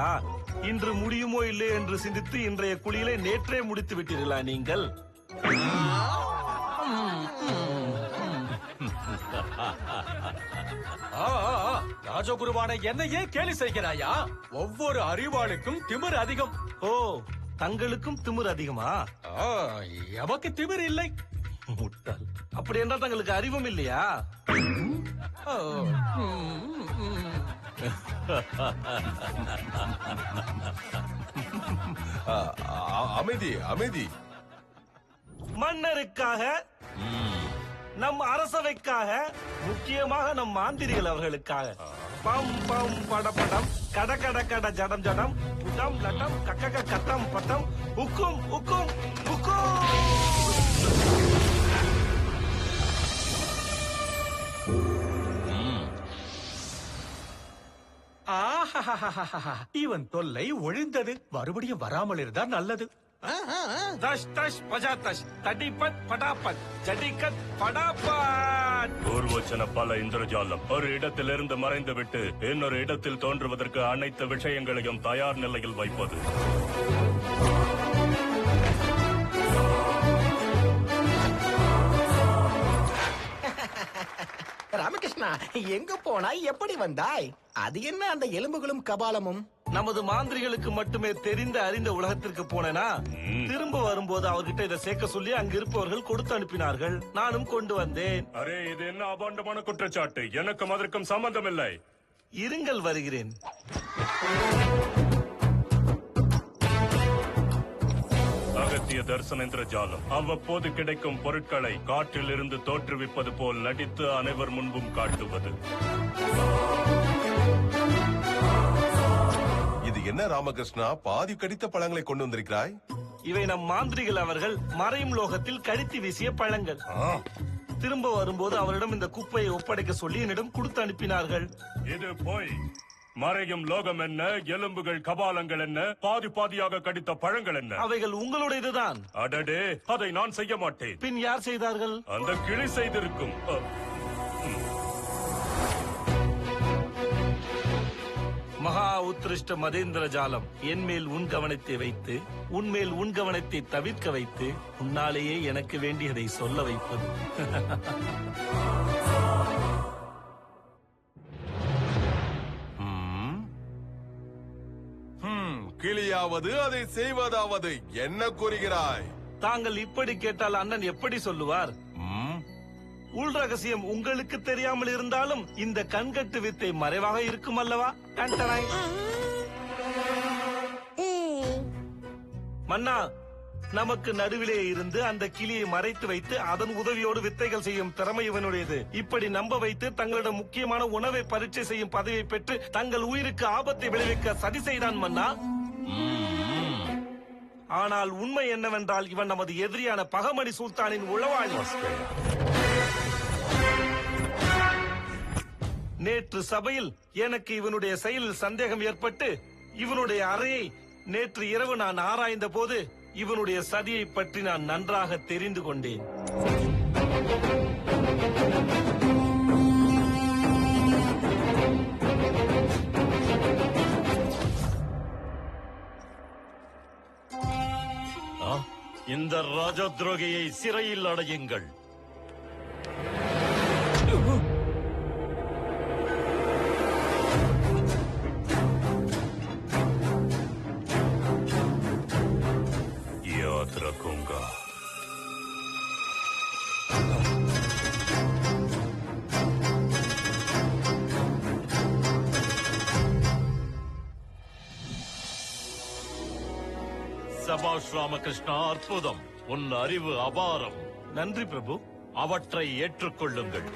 இன்று முடியுமோ இல்லை என்று சிந்தித்து இன்றைய குளியலை நேற்றே முடித்து விட்டீர்களா நீங்கள்? ராஜகுருவான என்னையே கேலி செய்கிறாயா? ஒவ்வொரு அறிவாளுக்கும் திமிர் அதிகம். ஓ, தங்களுக்கும் திமிர் அதிகமா? எமக்கு திமிர் இல்லை. முட்டாள். அப்படி என்றால் தங்களுக்கு அறிவும் இல்லையா? அமைதி, அமைதி. மன்னருக்காக, நம் அரசவைக்காக, முக்கியமாக நம் மாந்திரிகள் அவர்களுக்காக பம் பம் படபடம், கட கட கட ஜடம் ஜடம், உடம் லட்டம், கக்கக கத்தம் பத்தம், உக்கும் உக்கும் உக்கும். இவன் தொல்லை ஒழிந்தது. மறுபடியும் வராமல் இருந்தால் நல்லது. தஷ் தஷ் பஜாதஷ், தடிபட் படாபட், ஜடிகட் படாபட். பூர்வச்சன பல இந்திரஜாலம் ஒரு இடத்திலிருந்து மறைந்துவிட்டு இன்னொரு இடத்தில் தோன்றுவதற்கு அனைத்து விஷயங்களையும் தயார் நிலையில் வைப்பது. ராமகிருஷ்ணா, எங்க போனாய்? எப்படி வந்தாய்? அது என்ன அந்த எலும்புகளும் கபாலமும்? நமது மாந்திரிகளுக்கு மட்டுமே தெரிந்த அறிந்த உலகத்திற்கு போனேனா, திரும்ப வரும்போது அவர்கிட்ட இதை சேர்க்க சொல்லி அங்க இருப்பவர்கள் கொடுத்து அனுப்பினார்கள். நானும் கொண்டு வந்தேன். அரே, இது என்ன அபாண்டமான குற்றச்சாட்டு? எனக்கும் அதற்கும் சம்பந்தம் இல்லை. இருங்கள், வருகிறேன். அகத்திய தரிசனேந்திர ஜாலம் அவ்வப்போது கிடைக்கும் பொருட்களை காற்றில் இருந்து தோற்றுவிப்பது போல் நடித்து அனைவர் முன்பும் காட்டுவது. இது என்ன ராமகிருஷ்ணா, பாதி கடித்த பழங்களை கொண்டு வந்திருக்கிறாய்? இவை நம் மாந்திரிகள் அவர்கள் மறையும் லோகத்தில் கடித்து வீசிய பழங்கள். திரும்ப வரும்போது அவரிடம் இந்த குப்பையை ஒப்படைக்க சொல்லி என்னிடம் கொடுத்து அனுப்பினார்கள். இது போய். மறையும் லோகம் என்ன, எலும்புகள் கபாலங்கள் என்ன, பாதி பாதியாக கடித்த பழங்கள் என்ன? அவைகள் உங்களுடையதுதான். அடடே, அதை நான் செய்ய மாட்டேன். பின் யார் செய்தார்கள்? அந்த கிளி செய்திருக்கும். மகா உத்ருஷ்ட மதேந்திர ஜாலம் என் மேல் உன் கவனத்தை வைத்து, உன்மேல் உன் கவனத்தை தவிர்க்க வைத்து, உன்னாலேயே எனக்கு வேண்டியதை சொல்ல வைப்பது. கிளியாவது அதை செய்வதாவது என்ன கூறுகிறாய்? தாங்கள் இப்படி கேட்டால் அண்ணன் எப்படி சொல்லுவார்? உள் ரகசியம் உங்களுக்கு தெரியாமல் இருந்தாலும் இந்த கண்கட்டு வித்தை மறைவாக இருக்கும் அல்லவா? கண்டனாய் மன்னா, நமக்கு நடுவிலே இருந்து அந்த கிளியை மறைத்து வைத்து அதன் உதவியோடு வித்தைகள் செய்யும் திறமை இவனுடையது. இப்படி நம்ப வைத்து தங்களிடம் முக்கியமான உணவை பரீட்சை செய்யும் பதவியை பெற்று தங்கள் உயிருக்கு ஆபத்தை விளைவிக்க சதி செய்தான் மன்னா. ஆனால் உண்மை என்னவென்றால் இவன் நமது எதிரியான பகமணி சுல்தானின் உளவாளி. நேற்று சபையில் எனக்கு இவனுடைய செயலில் சந்தேகம் ஏற்பட்டு இவனுடைய அறையை நேற்று இரவு நான் ஆராய்ந்த போது இவனுடைய சதியை பற்றி நான் நன்றாக தெரிந்து கொண்டேன். இந்த ராஜ துரோகியை சிறையில் அடையுங்கள். याद रखूंगा. சபாஷ் ராமகிருஷ்ணா, அற்புதம். உன் அறிவு அபாரம். நன்றி பிரபு. அவற்றை ஏற்றுக்கொள்ளுங்கள்.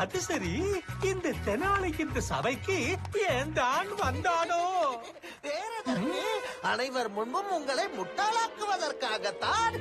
அது சரி, இந்த தெனாலிக்கு இந்த சபைக்கு ஏன் தான் வந்தானோ? வேற எதற்கு? அனைவர் முன்பும் உங்களை முட்டாளாக்குவதற்காகத்தான்.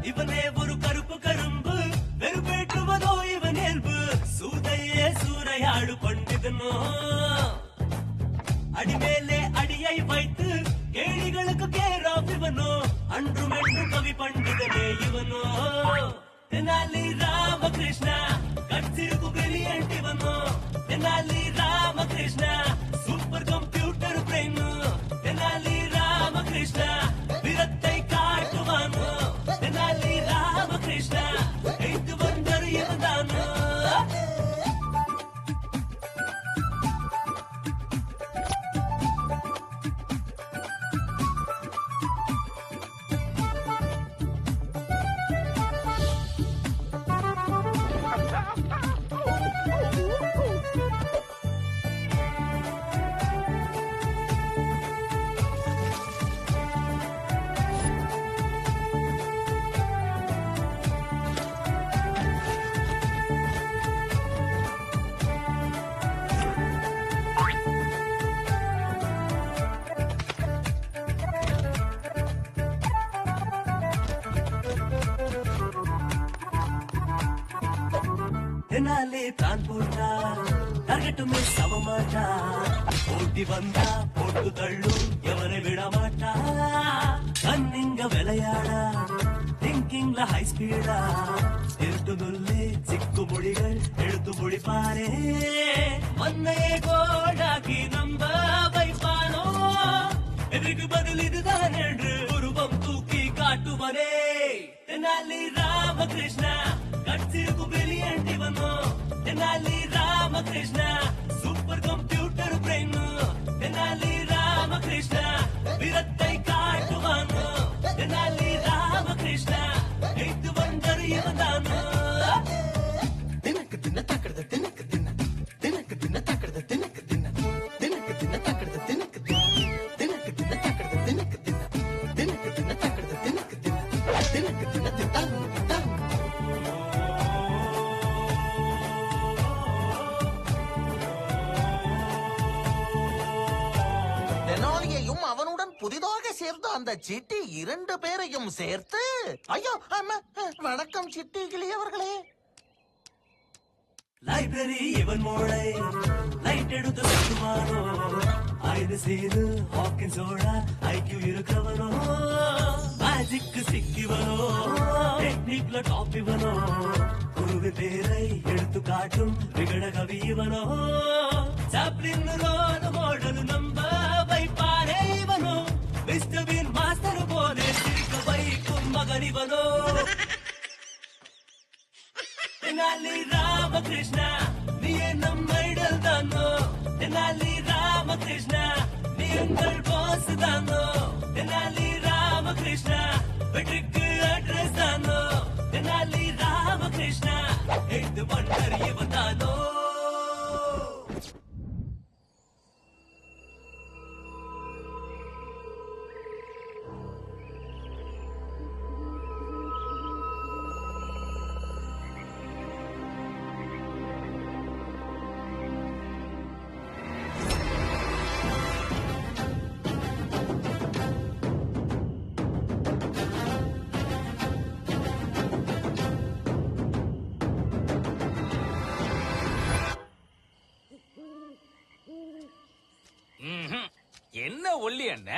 இவனே ஒரு கருப்பு கரும்பு வெறுப்பேற்றுவதோ இவன் இயல்பு சூதையே சூறையாடு பண்டிதனோ அடிமேலே அடியை வைத்து கேளிகளுக்கு கேராப் இவனோ அன்றும் என்றும் கவி பண்டிதனே இவனோ தெனாலி ராமகிருஷ்ணா கட்சிருக்கு பிரிலியன்ட் இவனோ Tenali Ramakrishna super computer brain Tenali Ramakrishna வீரத்தை காட்டுவானோ தெனாலி ராமகிருஷ்ணா எய்து வந்தர் இருந்தானோ தெனாலே பிளான் போட்டா டார்கெட் மிஸ் ஆக மாட்டா ஓட்டி வந்தா போட்டு தள்ளும் எவரை விட மாட்டா கண்ணிங்க விளையாடா திங்கிங்ல ஹை ஸ்பீடா எடுத்து சொல்லி சிக்கு மொழிகள் எடுத்து முடிப்பாரே மண்ணையே கோடாக்கி நம்ப வைப்பானோ எதுக்கு பதில் இதுதான் என்று உருவம் தூக்கி காட்டுவனே தெனாலி ராமகிருஷ்ணா கட்சிருக்கு பிரிலியன்ட் இவனோ Tenali Ramakrishna super computer brain Tenali Ramakrishna வீரத்தை காட்டுவானோ தெனாலி ராமகிருஷ்ணா எய்து வந்தர் இவன்தானோ தினக்கு தின தக்கறது தினக்கு தின தினக்கு தின தக்கறது தினக்கு தின தினக்கு தின தக்கறது தினக்கு தின தினக்கு தின தக்கறது தினக்கு தின தினக்கு தின தக்கறது தினக்கு தின தினக்கு தின திட்டாங்க தெனாலியையும் அவனுடன் புதிதாக சேர்ந்த அந்த சிட்டி 2 பேரையும் சேர்த்து ஐயோ அம்மா, வணக்கம் சிட்டி கிளியவர்களே. லைப்ரரி இவன் மூளை லைட் எடுத்து சுற்றுவானோ ஆயுத செய்து ஹாக்கின்ஸோட ஐக்கியூ இருக்கிறவனோ மேஜிக் சிக்கிவனோ டெக்னிக்ல டாப் இவனோ குருவி பேரை எடுத்து காட்டும் விகட கவி இவனோ சாப்ளின் ரோல் மாடல் நம்ப வைப்பாரே இவனோ மிஸ்டர் பீன் மாஸ்டர் போலே சிரிக்க வைக்கும் மகன் இவனோ தெனாலி ராமகிருஷ்ணா நீ நம் ஐடல் தானோ தெனாலி ராமகிருஷ்ணா நீ எங்கள் பாஸ் தானோ தெனாலி ராமகிருஷ்ணா வெற்றிக்கு அட்ரஸ் தானோ தெனாலி ராமகிருஷ்ணா எய்து வந்தர் இவன் தானோ என்ன ஒல்லி என்ன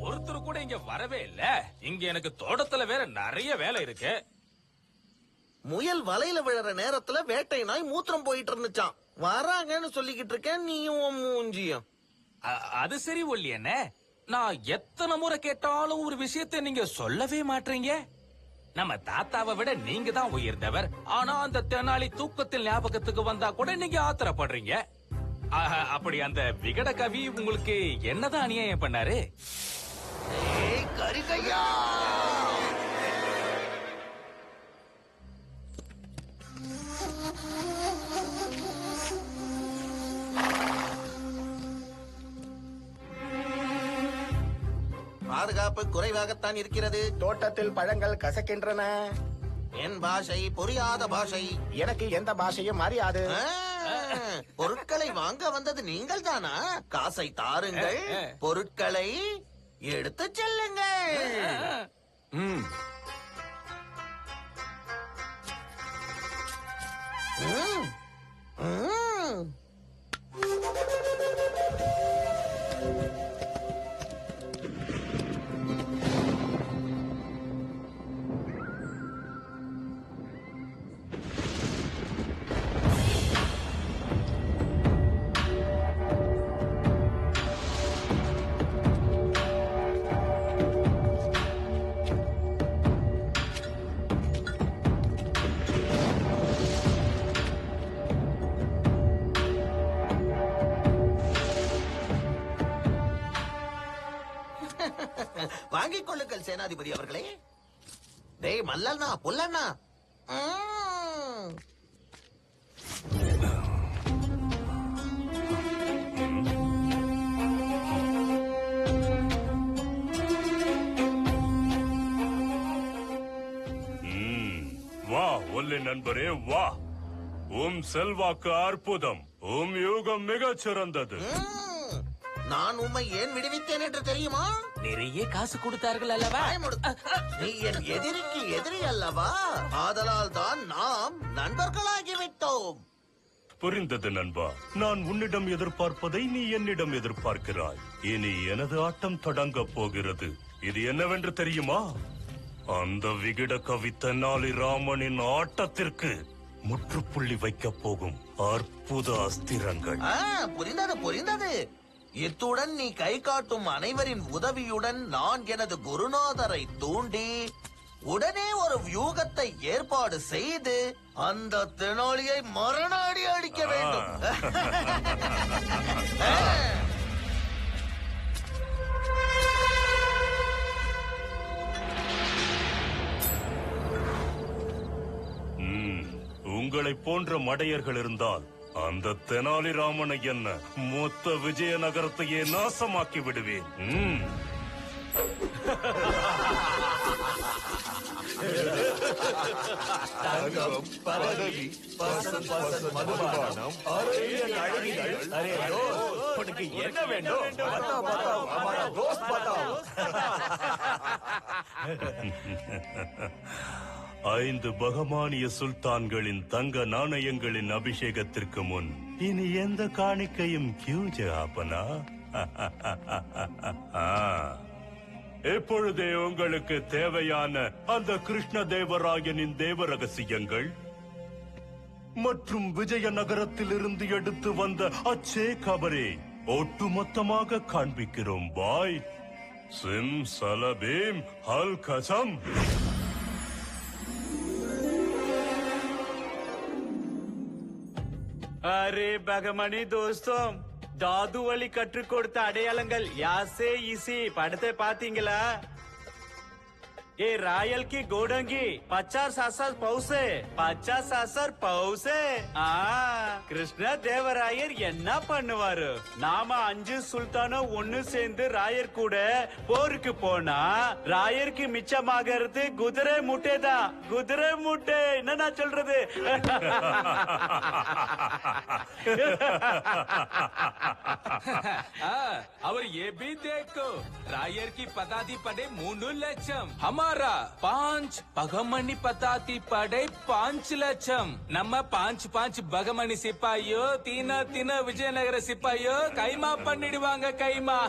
ஒருத்தர் கூட இங்க வரவே இல்ல. இங்க எனக்கு தோட்டத்துல வேற நிறைய வேலை இருக்கு. முயல் வலையில விழற நேரத்துல வேட்டை நாய் மூத்திரம் போயிட்டு இருந்துச்சான். வராங்கன்னு சொல்லிக்கிட்டு இருக்கேன், நீயும் உன் மூஞ்சியும். அது சரி ஒல்லியண்ணே, நான் எத்தனை முறை கேட்டாலும் ஒரு விஷயத்தை நீங்க சொல்லவே மாட்டீங்க. நம்ம தாத்தாவை விட நீங்க தான் உயர்ந்தவர். ஆனா அந்த தெனாலி தூக்கத்தில் ஞாபகத்துக்கு வந்தா கூட நீங்க ஆத்திரப்படுறீங்க. அப்படி அந்த விகட கவி உங்களுக்கு என்னதான் அநியாயம் பண்ணாரு? கரிகையா, பாதுகாப்பு குறைவாகத்தான் இருக்கிறது. தோட்டத்தில் பழங்கள் கசக்கின்றன. என் பாஷை புரியாத பாஷை. எனக்கு எந்த பாஷையும் அறியாது. பொருட்களை வாங்க வந்தது நீங்கள் தானா? காசை தாருங்கள், பொருட்களை எடுத்து செல்லுங்கள். வாங்கிக் கொள்ளுங்கள் சேனாதிபதி அவர்களே. டேய் மல்லண்ணா, புல்லண்ணா. வா ஒல்லி நண்பரே வா. செல்வாக்கு அற்புதம். யூகம் மிகச் சிறந்தது. நான் உம்மை ஏன் விடுவித்தேன் என்று தெரியுமா? நிறைய காசு கொடுத்தார்கள் அல்லவா? நீ என் எதிரிக்கு எதிரி அல்லவா? ஆதலால் தான் நாம் நண்பர்களாகிவிட்டோம். புரிந்தது நண்பா. நான் உன்னிடம் எதிர்பார்ப்பதை நீ என்னிடம் எதிர்பார்க்கிறாய். இனி எனது ஆட்டம் தொடங்க போகிறது. இது என்னவென்று தெரியுமா? அந்த விகட கவி தெனாலி ராமனின் ஆட்டத்திற்கு முற்றுப்புள்ளி வைக்க போகும் அற்புத அஸ்திரங்கள். புரிந்தது புரிந்தது. இத்துடன் நீ கை காட்டும் அனைவரின் உதவியுடன் நான் எனது குருநாதரை தூண்டி உடனே ஒரு வியூகத்தை ஏற்பாடு செய்து அந்த தெனாலியை மரணாடி அடிக்க வேண்டும். உங்களை போன்ற மடையர்கள் இருந்தால் அந்த தெனாலி ராமனை என்ன மொத்த விஜயநகரத்தையே நாசமாக்கி விடுவேன். தங்கம், பதவி, பசம், பசம், மதுபானம், அழகிய அழகிகள். அரே தோஸ்த், உனக்கு என்ன வேண்டும்? பத்தாவ், பத்தாவ், हमारा दोस्त बताओ. 5 பகமானிய சுல்தான்களின் தங்க நாணயங்களின் அபிஷேகத்திற்கு முன் இனி எந்த காணிக்கையும் கியூ ஜஹாபனா. இப்பொழுதே உங்களுக்கு தேவையான அந்த கிருஷ்ண தேவராயனின் தேவ ரகசியங்கள் மற்றும் விஜயநகரத்திலிருந்து எடுத்து வந்த அச்சே கபரே ஒட்டுமொத்தமாக காண்பிக்கிறோம். பாய் சிம் சலபீம் ஹல் கசம். அரே பகமணி தோஸ்தம், தாது வழி கற்றுக் கொடுத்த அடையாளங்கள் யாசே இசி படத்தை பாத்தீங்களா? ஏ ராயல் கி கோடங்கி 50 சாசர் பௌசே 50 சாசர் பௌசே. கிருஷ்ண தேவராயர் என்ன பண்ணுவாரு? நாம 5 சுல்தானும் ஒண்ணு சேர்ந்து ராயர் கூட போருக்கு போனா ராயருக்கு மிச்சமாகிறது குதிரை முட்டை தான். குதிரை முட்டை என்ன நான் சொல்றது? அவர் ये भी देखो, रायर की पताती पड़े 3 லட்சம், हमारा 5 பகமணி பதாதி படை 5 லட்சம். நம்ம 5 பகமணி சிப்பாயோ 3 விஜயநகர சிப்பாயோ கைமா பண்ணிடுவாங்க. கைமா.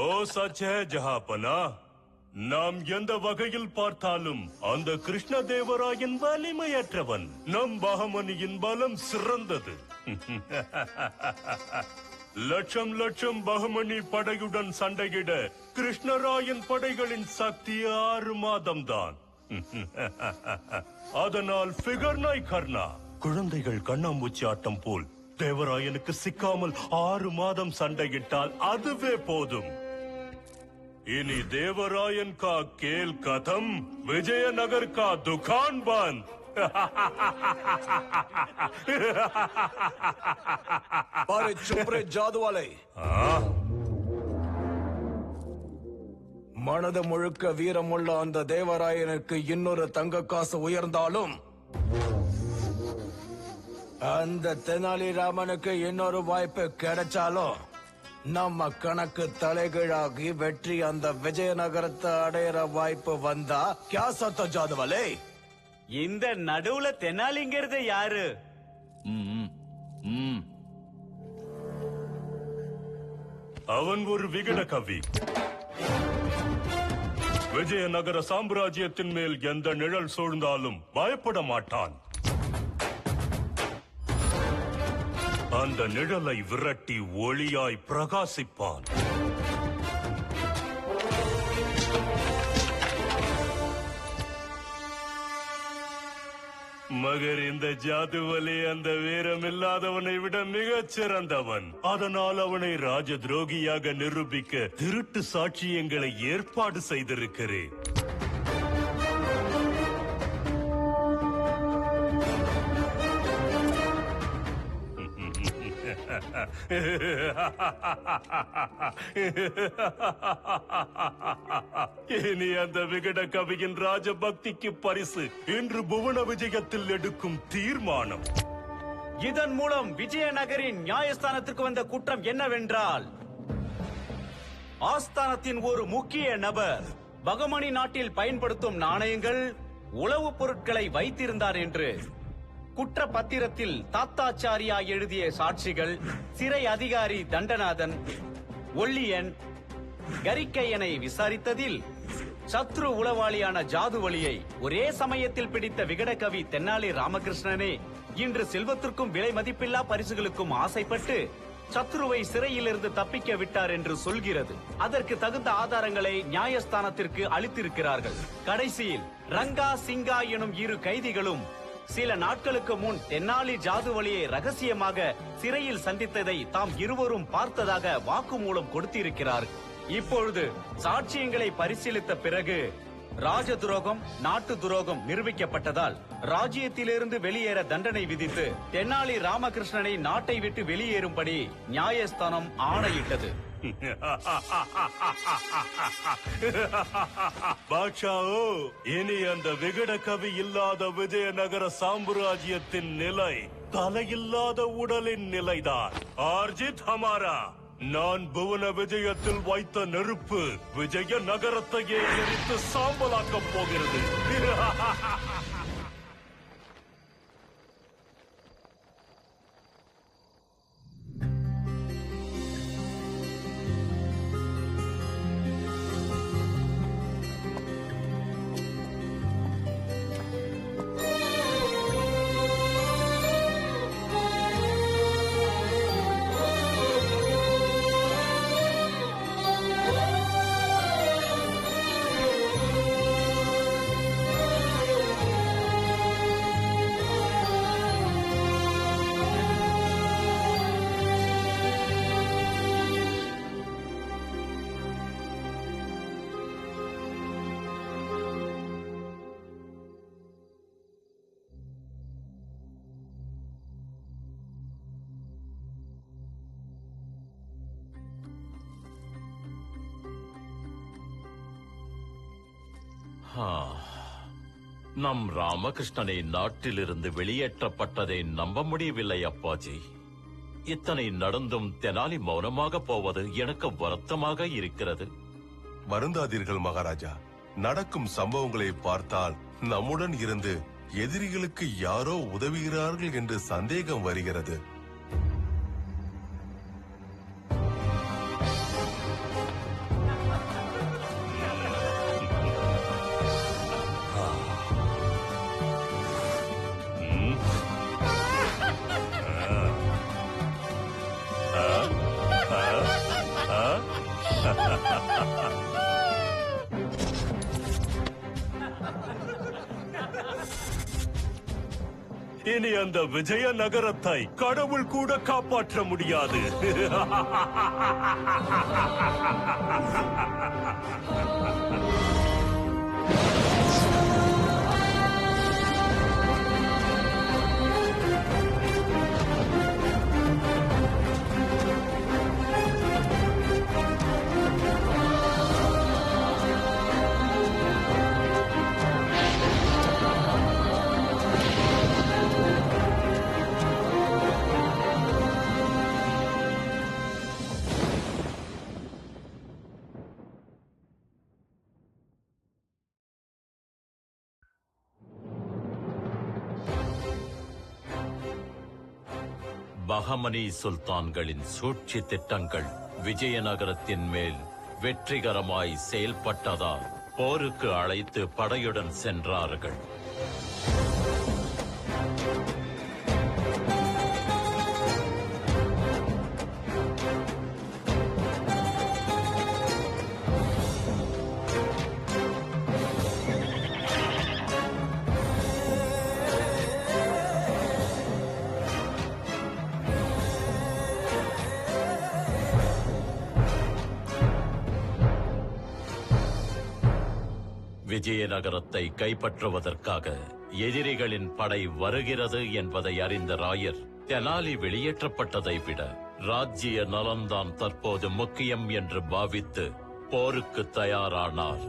ओ सच है जहापना. நாம் எந்த வகையில் பார்த்தாலும் அந்த கிருஷ்ணதேவராயன் வலிமையற்றவன். நம் பகமணியின் பலம் சிறந்தது. லட்சம் லட்சம் பகமணி படையுடன் சண்டையிட கிருஷ்ணராயன் படைகளின் சக்தி 6 மாதம்தான். அதனால் ஃபிகர்னாய் கர்ணா, குழந்தைகள் கண்ணாமூச்சி ஆட்டம் போல் தேவராயனுக்கு சிக்காமல் 6 மாதம் சண்டையிட்டால் அதுவே போதும். இனி தேவராயன் கா கேல் கதம், விஜயநகர் கா துகான் பந்த். ஜாது வாலே, மனது முழுக்க வீரமுள்ள அந்த தேவராயனுக்கு இன்னொரு தங்க காசு உயர்ந்தாலும் அந்த தெனாலி ராமனுக்கு இன்னொரு வாய்ப்பு கிடைச்சாலும் நம்ம கணக்கு தலைகீழாகி வெற்றி அந்த விஜயநகரத்தை அடையிற வாய்ப்பு வந்தா கியா சத்த ஜாதுவலே? இந்த நடுவுல தெனாலிங்கிறது யாரு? அவன் ஒரு விகட கவி. விஜயநகர சாம்ராஜ்யத்தின் மேல் எந்த நிழல் சூழ்ந்தாலும் பயப்பட மாட்டான். அந்த நிழலை விரட்டி ஒளியாய் பிரகாசிப்பான். மகர், இந்த ஜாதுவலே அந்த வீரமில்லாதவனை விட மிகச் சிறந்தவன். அதனால் அவனை ராஜ துரோகியாக நிரூபிக்க திருட்டு சாட்சியங்களை ஏற்பாடு செய்திருக்கிறேன். இனி அந்த விகட கவியின் ராஜபக்திக்கு பரிசு இன்று புவன விஜயத்தில் எடுக்கும் தீர்மானம். இதன் மூலம் விஜயநகரின் நியாயஸ்தானத்திற்கு வந்த குற்றம் என்னவென்றால், ஆஸ்தானத்தின் ஒரு முக்கிய நபர் பகமணி நாட்டில் பயன்படுத்தும் நாணயங்கள், உளவுப் பொருட்களை வைத்திருந்தார் என்று குற்ற பத்திரத்தில் தாத்தாச்சாரியா எழுதிய சாட்சிகள், சிறை அதிகாரி தண்டநாதன், ஒல்லியன், கரிக்கையனை விசாரித்ததில் சத்ரு உளவாளியான ஜாதுவலியை ஒரே சமயத்தில் பிடித்த விகடகவி தென்னாலி ராமகிருஷ்ணனே இன்று செல்வத்திற்கும் விலை மதிப்பில்லா பரிசுகளுக்கும் ஆசைப்பட்டு சத்ருவை சிறையிலிருந்து தப்பிக்க விட்டார் என்று சொல்கிறது. அதற்கு தகுந்த ஆதாரங்களை நியாயஸ்தானத்திற்கு அளித்திருக்கிறார்கள். கடைசியில் ரங்கா, சிங்கா எனும் 2 கைதிகளும் சில நாட்களுக்கு முன் தென்னாலி ஜாதுவலியை ரகசியமாக சிறையில் சந்தித்ததை தாம் இருவரும் பார்த்ததாக வாக்குமூலம் கொடுத்திருக்கிறார். இப்பொழுது சாட்சியங்களை பரிசீலித்த பிறகு ராஜ துரோகம், நாட்டு துரோகம் நிரூபிக்கப்பட்டதால் ராஜ்யத்திலிருந்து வெளியேற தண்டனை விதித்து தென்னாலி ராமகிருஷ்ணனை நாட்டை விட்டு வெளியேறும்படி நியாயஸ்தானம் ஆணையிட்டது. பாட்ஷாவோ, இனி அந்த விகட கவி இல்லாத விஜயநகர சாம்ராஜ்யத்தின் நிலை தலையில்லாத உடலின் நிலைதான். ஆர்ஜித் ஹமாரா, நான் புவன விஜயத்தில் வைத்த நெருப்பு விஜய நகரத்தையே எரித்து சாம்பலாக்கப் போகிறது. நம் ராமகிருஷ்ணனை நாட்டிலிருந்து வெளியேற்றப்பட்டதை நம்ப முடியவில்லை அப்பாஜி. இத்தனை நடந்தும் தெனாலி மௌனமாக போவது எனக்கு வருத்தமாக இருக்கிறது. வருந்தாதீர்கள் மகாராஜா. நடக்கும் சம்பவங்களை பார்த்தால் நம்முடன் இருந்து எதிரிகளுக்கு யாரோ உதவுகிறார்கள் என்று சந்தேகம் வருகிறது. இனி அந்த விஜயநகரத்தை கடவுள் கூட காப்பாற்ற முடியாது. பஹமனி சுல்தான்களின் சூழ்ச்சி திட்டங்கள் விஜயநகரத்தின் மேல் வெற்றிகரமாய் செயல்பட்டதால் போருக்கு அழைத்து படையுடன் சென்றார்கள். விஜயநகரத்தை கைப்பற்றுவதற்காக எதிரிகளின் படை வருகிறது என்பதை அறிந்த ராயர் தெனாலி வெளியேற்றப்பட்டதை விட ராஜ்ய நலன்தான் தற்போது முக்கியம் என்று பாவித்து போருக்கு தயாரானார்.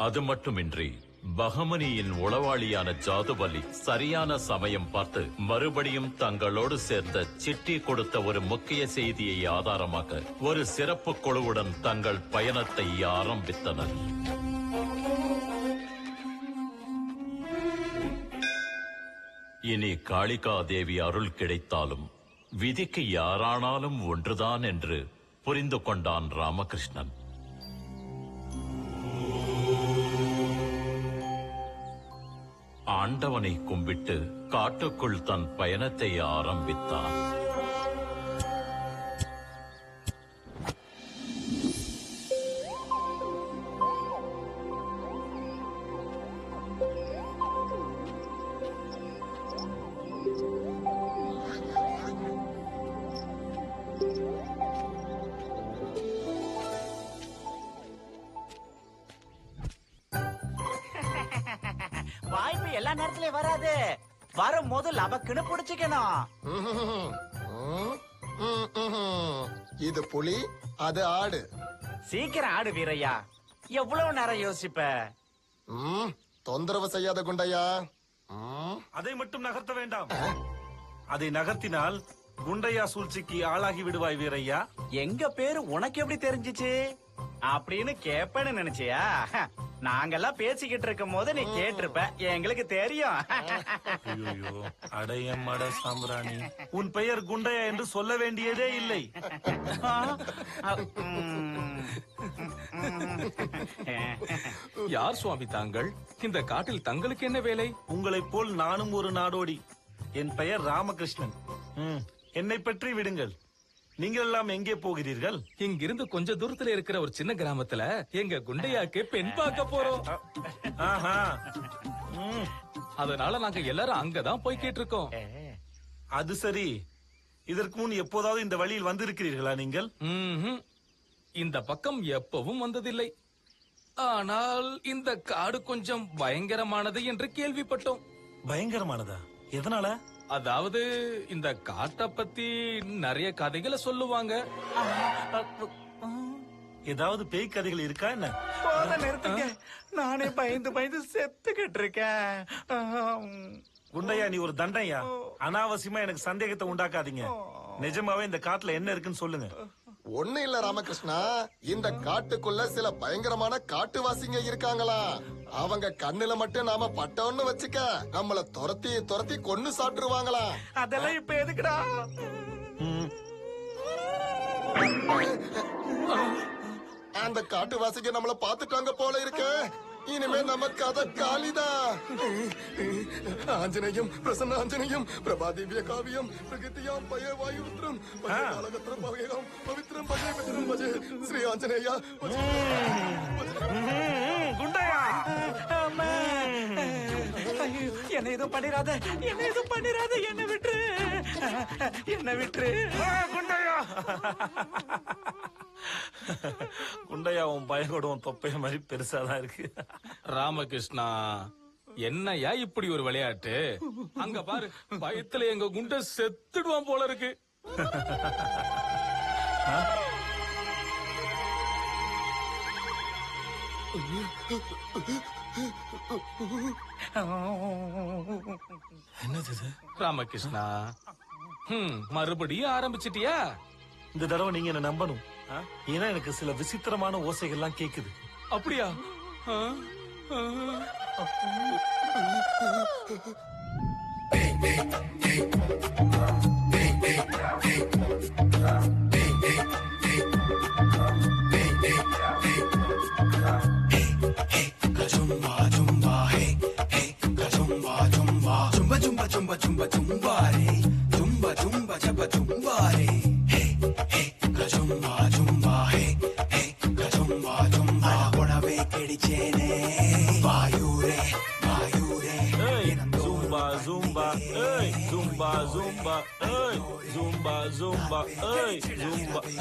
அது மட்டுமின்றி பஹமனியின் உளவாளியான ஜாதுபலி சரியான சமயம் பார்த்து மறுபடியும் தங்களோடு சேர்ந்த சிட்டி கொடுத்த ஒரு முக்கிய செய்தியை ஆதாரமாக ஒரு சிறப்பு குழுவுடன் தங்கள் பயணத்தை ஆரம்பித்தனர். இனி காளிகா தேவி அருள் கிடைத்தாலும் விதிக்கு யாரானாலும் ஒன்றுதான் என்று புரிந்து கொண்டான் ராமகிருஷ்ணன். ஆண்டவனை கும்பிட்டு காட்டுக்குள் தன் பயணத்தை ஆரம்பித்தான். வாய்ப்பு எல்லா நேரத்திலயும் வராது. வரும் போது லபக்குன்னு புடிச்சுக்கணும். இது புலி, அது ஆடு. சீக்கிரம் ஆடு வீரையா. எவ்வளவு நேரம் யோசிப்ப? தொந்தரவு செய்யாத குண்டையா. அதை மட்டும் நகர்த்த வேண்டாம். அதை நகர்த்தினால் குண்டையா சூழ்ச்சிக்கு ஆளாகி விடுவாய் வீரையா. எங்க பேரு உனக்கு எப்படி தெரிஞ்சிச்சு அப்படின்னு கேப்பேன்னு நினைச்சியா? நாங்கெல்லாம் பேசிக்கிட்டு இருக்கும் போது நீ கேட்டிருப்ப. எங்களுக்கு தெரியும். அடையமட சாம்பிராணி, உன் பெயர் குண்டையா என்று சொல்ல வேண்டியதே இல்லை. யார் சுவாமி தாங்கள்? இந்த காட்டில் தங்களுக்கு என்ன வேலை? உங்களைப் போல் நானும் ஒரு நாடோடி. என் பெயர் ராமகிருஷ்ணன். என்னை பற்றி விடுங்கள். நீங்கள் எல்லாம் எங்கே போகிறீர்கள்? இங்கிருந்து கொஞ்ச தூரத்துல இருக்கிற ஒரு சின்ன கிராமத்துல எங்க குண்டையாக்கு பெண் பார்க்க போறோம். அதனால நாங்க எல்லாரும் அங்கதான் போய்கிட்டு இருக்கோம். அது சரி. இதற்கு முன் எப்போதாவது இந்த வழியில் வந்திருக்கிறீர்களா நீங்கள்? இந்த பக்கம் எப்பவும் வந்ததில்லை. ஆனால் இந்த காடு கொஞ்சம் பயங்கரமானது என்று கேள்விப்பட்டோம். பயங்கரமானதா? எதனால? அதாவது இந்த காட்டை பத்தி நிறைய கதைகளை சொல்லுவாங்க. ஏதாவது பேய் கதைகள் இருக்கா என்ன? நிறுத்துங்க. நானே பயந்து பயந்து செத்துக்கிட்டு இருக்கேன். குண்டையா, நீ ஒரு தண்டையா. அனாவசியமா எனக்கு சந்தேகத்தை உண்டாக்காதீங்க. நிஜமாவே இந்த காட்டுல என்ன இருக்குன்னு சொல்லுங்க. ஒண்ணு இல்ல ராமகிருஷ்ணா, இந்த காட்டுக்குள்ள சில பயங்கரமான காட்டுவாசிங்க இருக்காங்களா. அவங்க கண்ணுல மட்டும் நாம பட்டோன்னு வச்சுக்க நம்மள துரத்தி துரத்தி கொன்னு சாப்பிட்டுருவாங்களா. அதெல்லாம் இப்ப எதுக்குடா? அந்த காட்டுவாசிங்க நம்மள பாத்துட்டாங்க போல இருக்கு. இனிமே நம்ம கதை காலிதான். ஆஞ்சநேயம் பிரசன்ன ஆஞ்சநேயம் பிரபாதிவ்ய காவியம் பிரகிருத்தியாம் பய வாயுத்ரம் பஜேகாலகத்ரம் பவேகம் பவித்ரம் பஜே மித்ரம் பஜே ஸ்ரீ ஆஞ்சநேயா. குண்டையா, என்ன எதுவும் பண்ணிராத, என்ன எதுவும் பண்ணிராத, என்ன விட்டுரு, என்ன விட்டுரு குண்டையா. குண்டையா, உன் பயங்கொடும் தொப்பைய மாதிரி பெருசாதான் இருக்கு. ராமகிருஷ்ணா, என்னையா இப்படி ஒரு விளையாட்டு? அங்க பாரு, பயத்துல எங்க குண்டை செத்துடுவான் போல இருக்கு. என்னது இது? ராமகிருஷ்ணா, மறுபடியும் ஆரம்பிச்சிட்டியா? இந்த தடவை நீங்க என்ன நம்பணும். ஏன்னா எனக்கு சில விசித்திரமான ஓசைகள்லாம் கேக்குது. அப்படியா?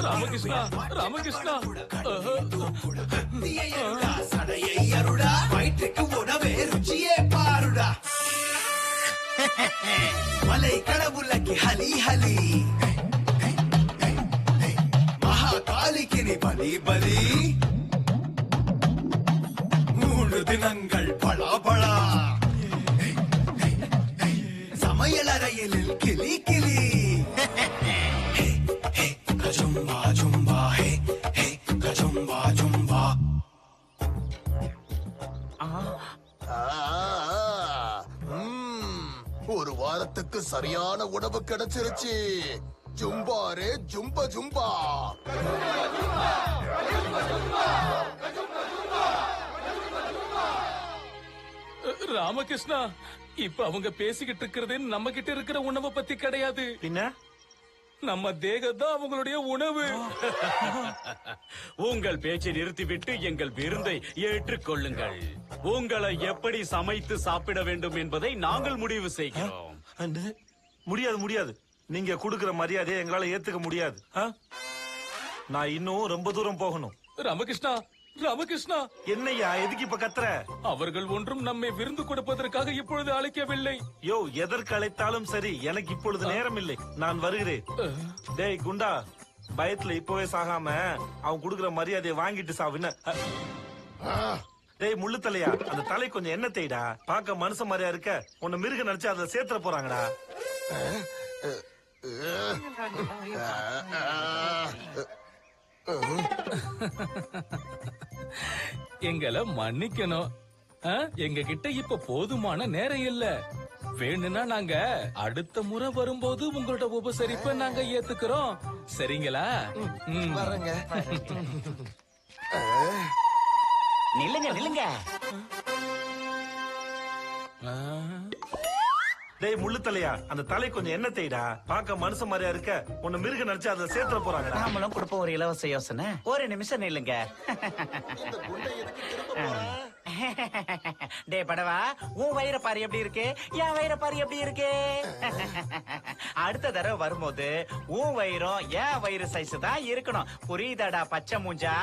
ராமகிருஷ்ணா, ராமகிருஷ்ணா, சடையை அருடா, வயிற்றுக்கு உணவே ருச்சியே பாருடா. மலை கடவுளக்கு ஹலி ஹலி, மகாகாலிக்கு நீ பலி பலி. 3 தினங்கள் பலாபலா, சமையலறையில் கிளி கிளி. கஜும்பா ஜும்பா ஹே ஹே கஜும்பா ஜும்பா. ஒரு வாரத்துக்கு சரியான உணவு கிடைச்சிருச்சு. ஜும்பாரே ஜும்ப ஜும்பா. ராமகிருஷ்ணா, இப்ப அவங்க பேசிக்கிட்டு இருக்கிறது நம்ம கிட்ட இருக்கிற உணவை பத்தி கிடையாது. பின்ன நம்ம தேகம் தான் அவங்களுடைய உணவு. உங்கள் பேச்சை நிறுத்திவிட்டு எங்கள் விருந்தை ஏற்றுக்கொள்ளுங்கள். உங்களை எப்படி சமைத்து சாப்பிட வேண்டும் என்பதை நாங்கள் முடிவு செய்கிறோம். முடியாது முடியாது, நீங்க கொடுக்கிற மரியாதையை எங்களால ஏத்துக்க முடியாது. நான் இன்னும் ரொம்ப தூரம் போகணும். ராமகிருஷ்ணா, ராமகிருஷ்ணா, என்னையா எதுக்கு இப்ப கத்துற? அவர்கள் ஒன்றும் நம்மை விருந்து கொடுப்பதற்காக இப்பொழுது அழைக்கவில்லை. யோ, எதற்கு அழைத்தாலும் சரி, எனக்கு இப்பொழுது நேரம் இல்லை. நான் வருகிறேன். டேய் குண்டா, பயத்துல இப்பவே சாகாம அவன் கொடுக்கிற மரியாதையை வாங்கிட்டு சாவின. டேய் முள்ளு தலையா, அந்த தலை கொஞ்சம் என்ன தேய்டா. பார்க்க மனுஷ மாதிரியா இருக்க, உன்னை மிருக நினைச்சு அதுல சேர்த்துற போறாங்கடா. எங்களை மன்னிக்கணும். எங்க கிட்ட இப்ப போதுமான நேரம் இல்ல. வேணும்னா நாங்க அடுத்த முறை வரும்போது உங்களோட உபசரிப்பை நாங்க ஏத்துக்கிறோம். சரிங்களா? வரங்க. நில்லுங்க நில்லுங்க. டேய் முள்ளு தலையா, அந்த தலை கொஞ்சம் என்ன தேய்டா. பார்க்க மனுஷ மாதிரியா இருக்க, உன்னை மிருக நினைச்சு அதுல சேர்த்துற போறாங்கடா. நாமளும் கொடுப்போம் ஒரு இலவச யோசனை. ஒரு நிமிஷம் நில்லுங்க. டே படவா, உன் வயிறப்பாரி எப்படி இருக்கு, என் வயிறப்பாரி எப்படி இருக்கு? அடுத்த தடவை வரும்போது உன் வயிறும் என் வயிறு சைஸ் தான் இருக்கணும். புரியுதாடா பச்சை மூஞ்சா?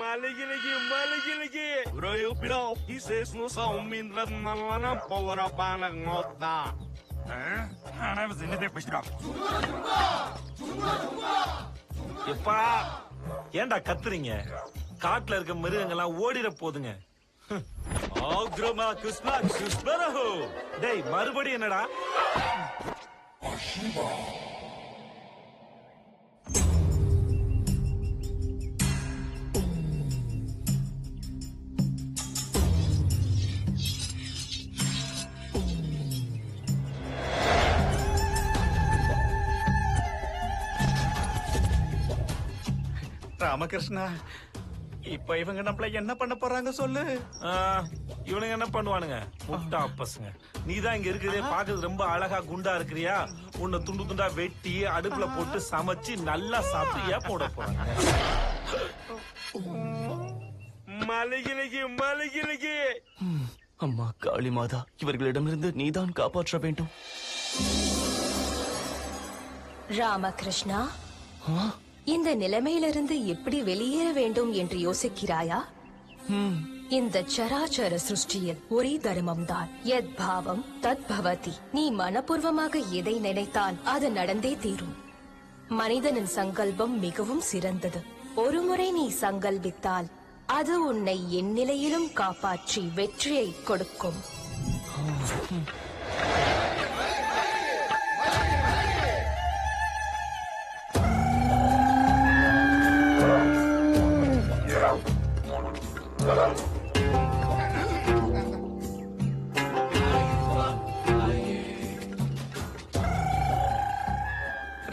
Maligiligi, maligiligi. Royo piraw, ises no sa umindran malana pora panang ngota. Ana vazine de pishra. எப்பா ஏன்டா கத்துறீங்க? காட்டுல இருக்க மிருகங்கள்லாம் ஓடிட போதுங்க. ஆக்ரமா கிருஷ்ணா கிருஷ்ணரஹோ. டேய் மறுபடியும் என்னடா? ராமகிருஷ்ணா, இப்ப இவங்க நம்மள என்ன பண்ண போறாங்க சொல்லு. இவனுங்க என்ன பண்ணுவானுங்க? முட்டா பசங்க. நீதான் இங்க இருக்கிறதே பாக்குறது ரொம்ப அழகா குண்டா இருக்கிறியா? உன்னை துண்டு துண்டா வெட்டி அடுப்புல போட்டு சமைச்சு நல்லா சாப்பிட்டு ஏன் போட போறாங்க? மலைகிழகி அம்மா காளி மாதா, இவர்களிடமிருந்து நீதான் காப்பாற்ற வேண்டும். ராமகிருஷ்ணா, இந்த நிலைமையிலிருந்து எப்படி வெளியேற வேண்டும் என்று யோசிக்கிறாயா? இந்த சராச்சர சிருஷ்டியில் ஒரே தர்மம்தான், யத் பாவம் தத் பவதி. நீ மனப்பூர்வமாக எதை நினைத்தால் அது நடந்தே தீரும். மனிதனின் சங்கல்பம் மிகவும் சிறந்தது. ஒருமுறை நீ சங்கல்பித்தால் அது உன்னை என் நிலையிலும் காப்பாற்றி வெற்றியை கொடுக்கும்.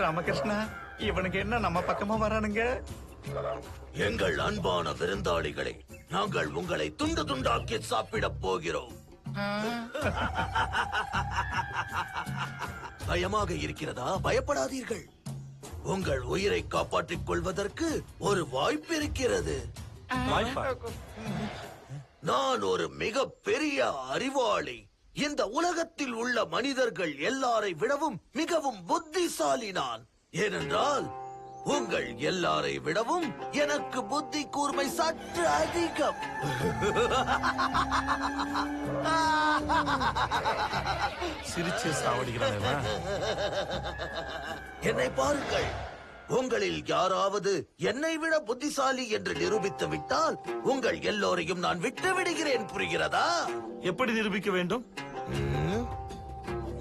ராமகிருஷ்ணா, இவனுக்கு என்ன நம்ம பக்கமா வரானுங்க? எங்கள் அன்பான விருந்தாளிகளே, நாங்கள் உங்களை துண்டு துண்டாக்கி சாப்பிடப் போகிறோம். பயமாக இருக்கிறதா? பயப்படாதீர்கள். உங்கள் உயிரை காப்பாற்றிக் கொள்வதற்கு ஒரு வாய்ப்பு இருக்கிறது. நான் ஒரு மிக பெரிய அறிவாளி. இந்த உலகத்தில் உள்ள மனிதர்கள் எல்லாரை விடவும் மிகவும் புத்திசாலி நான். ஏனென்றால் உங்கள் எல்லாரை விடவும் எனக்கு புத்தி கூர்மை சற்று அதிகம். சிரிச்சே சாவடிக்கிறான். என்னை பாருங்கள். உங்களில் யாராவது என்னை விட புத்திசாலி என்று நிரூபித்து விட்டால் உங்கள் எல்லோரையும் நான் விட்டு விடுகிறேன். புரிகிறதா? எப்படி நிரூபிக்க வேண்டும்?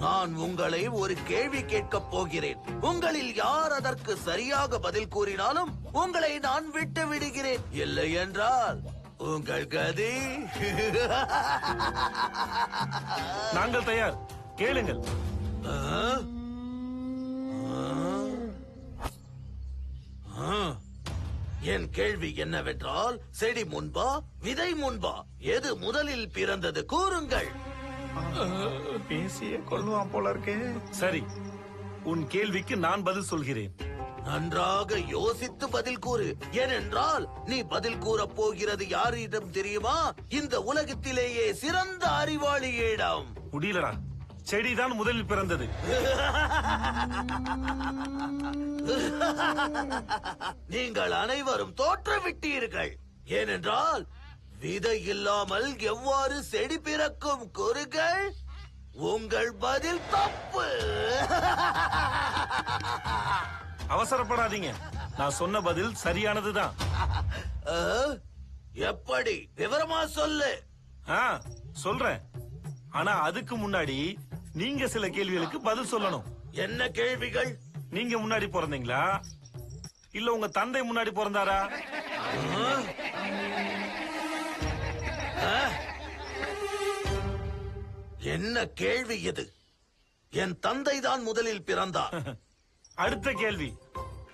நான் உங்களை ஒரு கேள்வி கேட்கப் போகிறேன். உங்களில் யார் அதற்கு சரியாக பதில் கூறினாலும் உங்களை நான் விட்டு விடுகிறேன். இல்லை என்றால் உங்கள் கதி. நாங்கள் தயார், கேளுங்கள். என் கேள்வி என்னவென்றால், செடி முன்பா விதை முன்பா எது முதலில் பிறந்தது? கூறுங்கள். பேசிய கொள்ளுவான் போல இருக்கே. சரி, உன் கேள்விக்கு நான் பதில் சொல்கிறேன். நன்றாக யோசித்து பதில் கூறு. ஏனென்றால் நீ பதில் கூறப் போகிறது யாரிடம் தெரியுமா? இந்த உலகத்திலேயே சிறந்த அறிவாளியிடம். முடியலடா, செடிதான் முதலில் பிறந்தது. நீங்கள் அனைவரும் தோற்றுவிட்டீர்கள். ஏனென்றால் விதை இல்லாமல் எவ்வாறு செடி பிறக்கும்? கூறுங்கள். உங்கள் பதில் தப்பு. அவசரப்படாதீங்க, நான் சொன்ன பதில் சரியானதுதான். எப்படி? விவரமா சொல்லு. சொல்றேன். ஆனா அதுக்கு முன்னாடி நீங்க சில கேள்விகளுக்கு பதில் சொல்லணும். என்ன கேள்விகள்? நீங்க முன்னாடி பிறந்தீங்களா, இல்ல உங்க தந்தை முன்னாடி பிறந்தாரா? என்ன கேள்வி இது? என் தந்தை தான் முதலில் பிறந்தார். அடுத்த கேள்வி,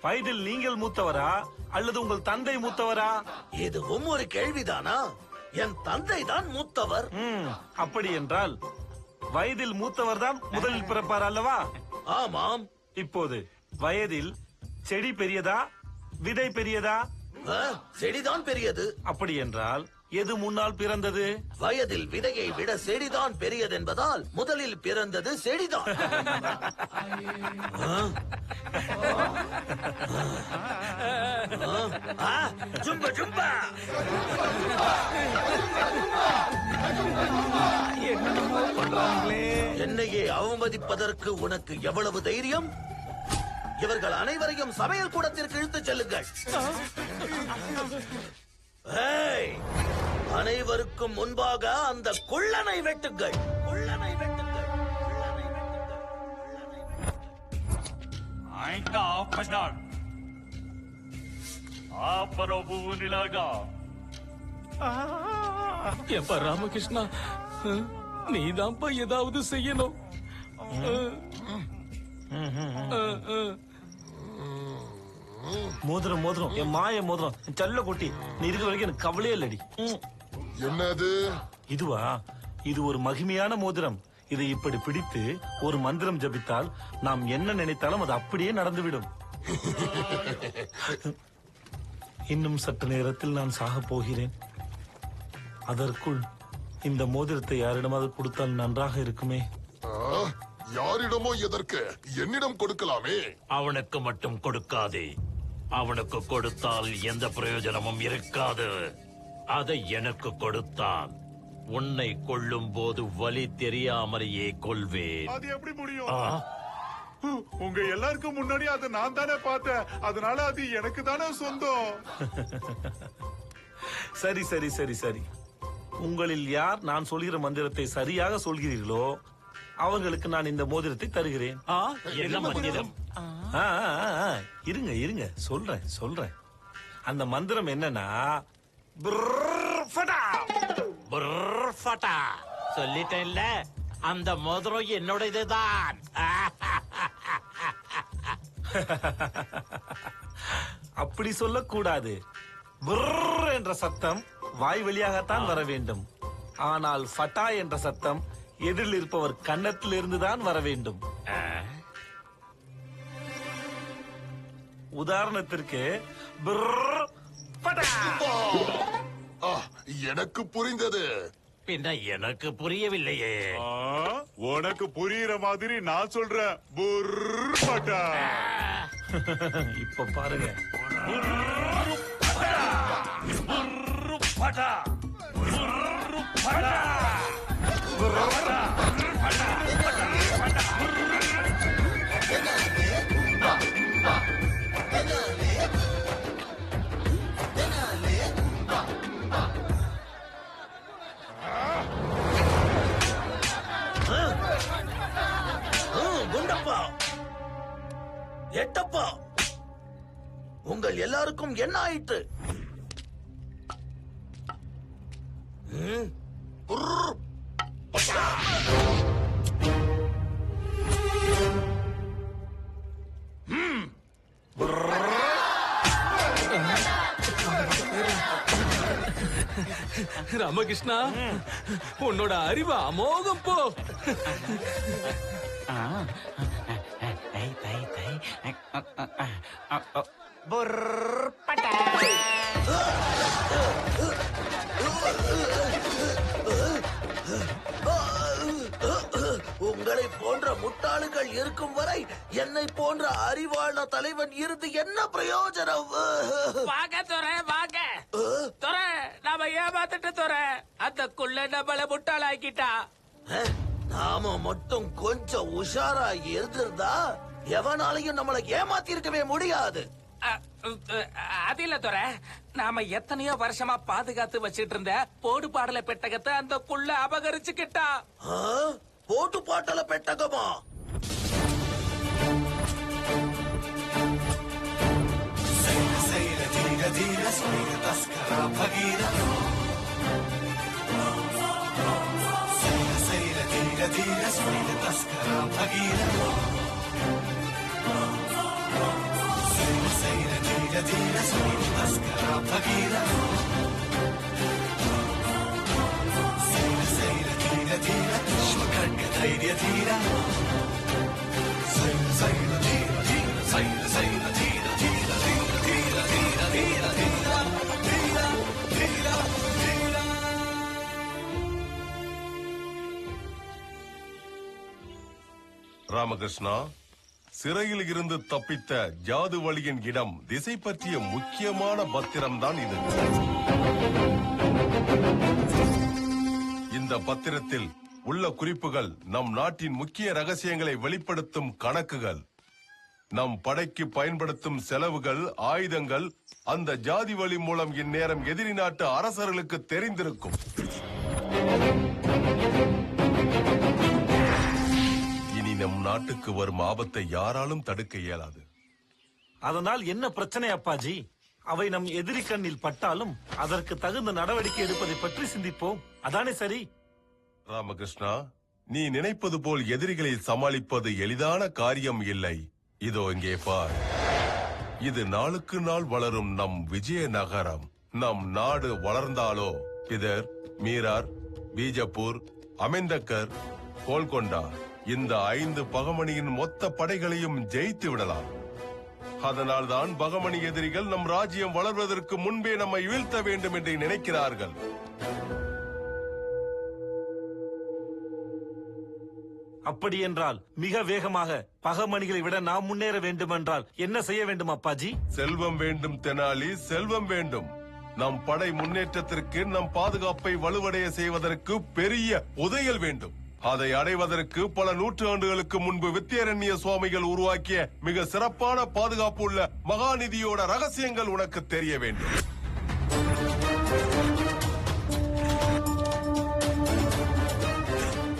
வயதில் நீங்கள் மூத்தவரா அல்லது உங்கள் தந்தை மூத்தவரா? இதுவும் ஒரு கேள்விதானா? என் தந்தை தான் மூத்தவர். அப்படி என்றால் வயதில் மூத்தவர் தான் முதலில் பிறப்பார் அல்லவா? ஆமாம். இப்போது வயதில் செடி பெரியதா விதை பெரியதா? செடிதான் பெரியது. அப்படி என்றால் எது முன்னால் பிறந்தது? வயதில் விதையை விட செடிதான் பெரியது என்பதால் முதலில் பிறந்தது செடிதான். ஜும்ப ஜும்பா. என்னையே அவமதிப்பதற்கு உனக்கு எவ்வளவு தைரியம்? இவர்கள் அனைவரையும் சமையல் கூடத்திற்கு இழுத்துச் செல்லுங்கள். அனைவருக்கும் முன்பாக அந்த குள்ளனை வெட்டுங்கள். குள்ளனை வெட்டுங்கள். எப்ப ராமகிருஷ்ணா, நீதான்ப்பா ஏதாவது செய்யணும். மோதிரம் மோதிரம் என் மாய மோதிரம் என் செல்ல குட்டி நீ இருக்கிற வரைக்கும் எனக்கு கவலையே இல்லடி. என்னது இதுவா? இது ஒரு மகிமையான மோதிரம். இதை இப்படி பிடித்து ஒரு மந்திரம் ஜபித்தால் நாம் என்ன நினைத்தாலும் அது அப்படியே நடந்துவிடும். இன்னும் சற்று நேரத்தில் நான் சாக போகிறேன். அதற்குள் இந்த மோதிரத்தை யாரிடமாவது கொடுத்தால் நன்றாக இருக்குமே. யாரிடமோ எதற்கு? என்னிடம் கொடுக்கலாமே. அவனுக்கு மட்டும் கொடுக்காதே. அவனுக்கு கொடுத்தால் எந்த பிரயோஜனமும் இருக்காது. அதை எனக்கு கொடுத்தான். உன்னை கொல்லும் போது வலி தெரியாமலேயே கொல்வேன். அது எப்படி முடியும்? உங்க எல்லாருக்கும் முன்னாடி அதை நான் தானே பார்த்தேன். அதனால அது எனக்கு தானே சொந்தம். சரி சரி சரி சரி. உங்களில் யார் நான் சொல்கிற மந்திரத்தை சரியாக சொல்கிறீர்களோ அவர்களுக்கு நான் இந்த மோதிரத்தை தருகிறேன். என்ன மந்திரம்? இருங்க இருங்க சொல்றேன். அந்த மந்திரம் என்னன்னா சொல்லிட்டேன்ல, அந்த மோதிரம் என்னோடதுதான். அப்படி சொல்லக்கூடாது. என்ற சத்தம் வாய் வழியாகத்தான் வர வேண்டும். ஆனால் ஃபட்டா என்ற சத்தம் எதிரில் இருப்பவர் கன்னத்தில் இருந்துதான் வர வேண்டும். உதாரணத்திற்கு எனக்கு புரிந்தது. பின்ன எனக்கு புரியவில்லையே. உனக்கு புரியுற மாதிரி நான் சொல்றேன். இப்ப பாருங்க. குண்டப்பா, எட்டப்பா, உங்கள் எல்லாருக்கும் என்ன ஆயிற்று? ராமகிருஷ்ணா, உன்னோட அறிவு அமோகம் போ. உங்களை போன்ற முட்டாளுகள் இருக்கும் வரை என்னை போன்ற அறிவாள தலைவன் இருந்து என்ன பிரயோஜனம்? வாங்க துறை, வாங்க துறை, நாம ஏமாத்திட்டு துறை. அந்த குள்ள நம்மள முட்டாளாக்கிட்டா. நாம மட்டும் கொஞ்சம் உஷாரா இருந்திருந்தா எவனாலையும் நம்மளை ஏமாத்தி இருக்கவே முடியாது. அது இல்ல துறை, நாம எத்தனையோ வருஷமா பாதுகாத்து வச்சிட்டு இருந்த போடு பாடல பெட்டகத்தை அந்த குள்ள அபகரிச்சுக்கிட்டா. போட்டு பாட்டல பெட்டகமா? ராமகிருஷ்ணா, சிறையில் இருந்து தப்பித்த ஜாது வழியின் இடம் திசை பற்றிய முக்கியமான பத்திரம் தான் இது. இந்த பத்திரத்தில் உள்ள குறிப்புகள் நம் நாட்டின் முக்கிய ரகசியங்களை வெளிப்படுத்தும் கணக்குகள். நம் படைக்கு பயன்படுத்தும் செலவுகள், ஆயுதங்கள் அந்த ஜாதி வழி மூலம் இந்நேரம் எதிரி நாட்டு அரசர்களுக்கு தெரிந்திருக்கும். இனி நம் நாட்டுக்கு வரும் ஆபத்தை யாராலும் தடுக்க இயலாது. அதனால் என்ன பிரச்சனை அப்பாஜி? அவை நம் எதிரி கண்ணில் பட்டாலும் அதற்கு தகுந்த நடவடிக்கை எடுப்பதை பற்றி சிந்திப்போம். அதானே சரி? ராமகிருஷ்ணா, நீ நினைப்பது போல் எதிரிகளை சமாளிப்பது எளிதான காரியம் இல்லை. இதோ இங்கே பார். இது நாளுக்கு நாள் வளரும் நம் விஜயநகரம். நம் நாடு வளர்ந்தாலோ பிதர், மீரார், பீஜப்பூர், அமெந்தக்கர், கோல்கொண்டா இந்த 5 பகமணியின் மொத்த படைகளையும் ஜெயித்து விடலாம். அதனால் தான் பகமணி எதிரிகள் நம் ராஜ்யம் வளர்வதற்கு முன்பே நம்மை வீழ்த்த வேண்டும் என்று நினைக்கிறார்கள். அப்படி என்றால் மிக வேகமாக பகமணிகளை விட நாம் முன்னேற வேண்டும் என்றால் என்ன செய்ய வேண்டும் அப்பாஜி? செல்வம் வேண்டும் தெனாலி, செல்வம் வேண்டும். நம் படை முன்னேற்றத்திற்கு, நம் பாதுகாப்பை வலுவடைய செய்வதற்கு பெரிய புதையல் வேண்டும். அதை அடைவதற்கு பல நூற்றாண்டுகளுக்கு முன்பு வித்யாரண்ய சுவாமிகள் உருவாக்கிய மிக சிறப்பான பாதுகாப்பு உள்ள மகாநிதியோட ரகசியங்கள் உனக்கு தெரிய வேண்டும்.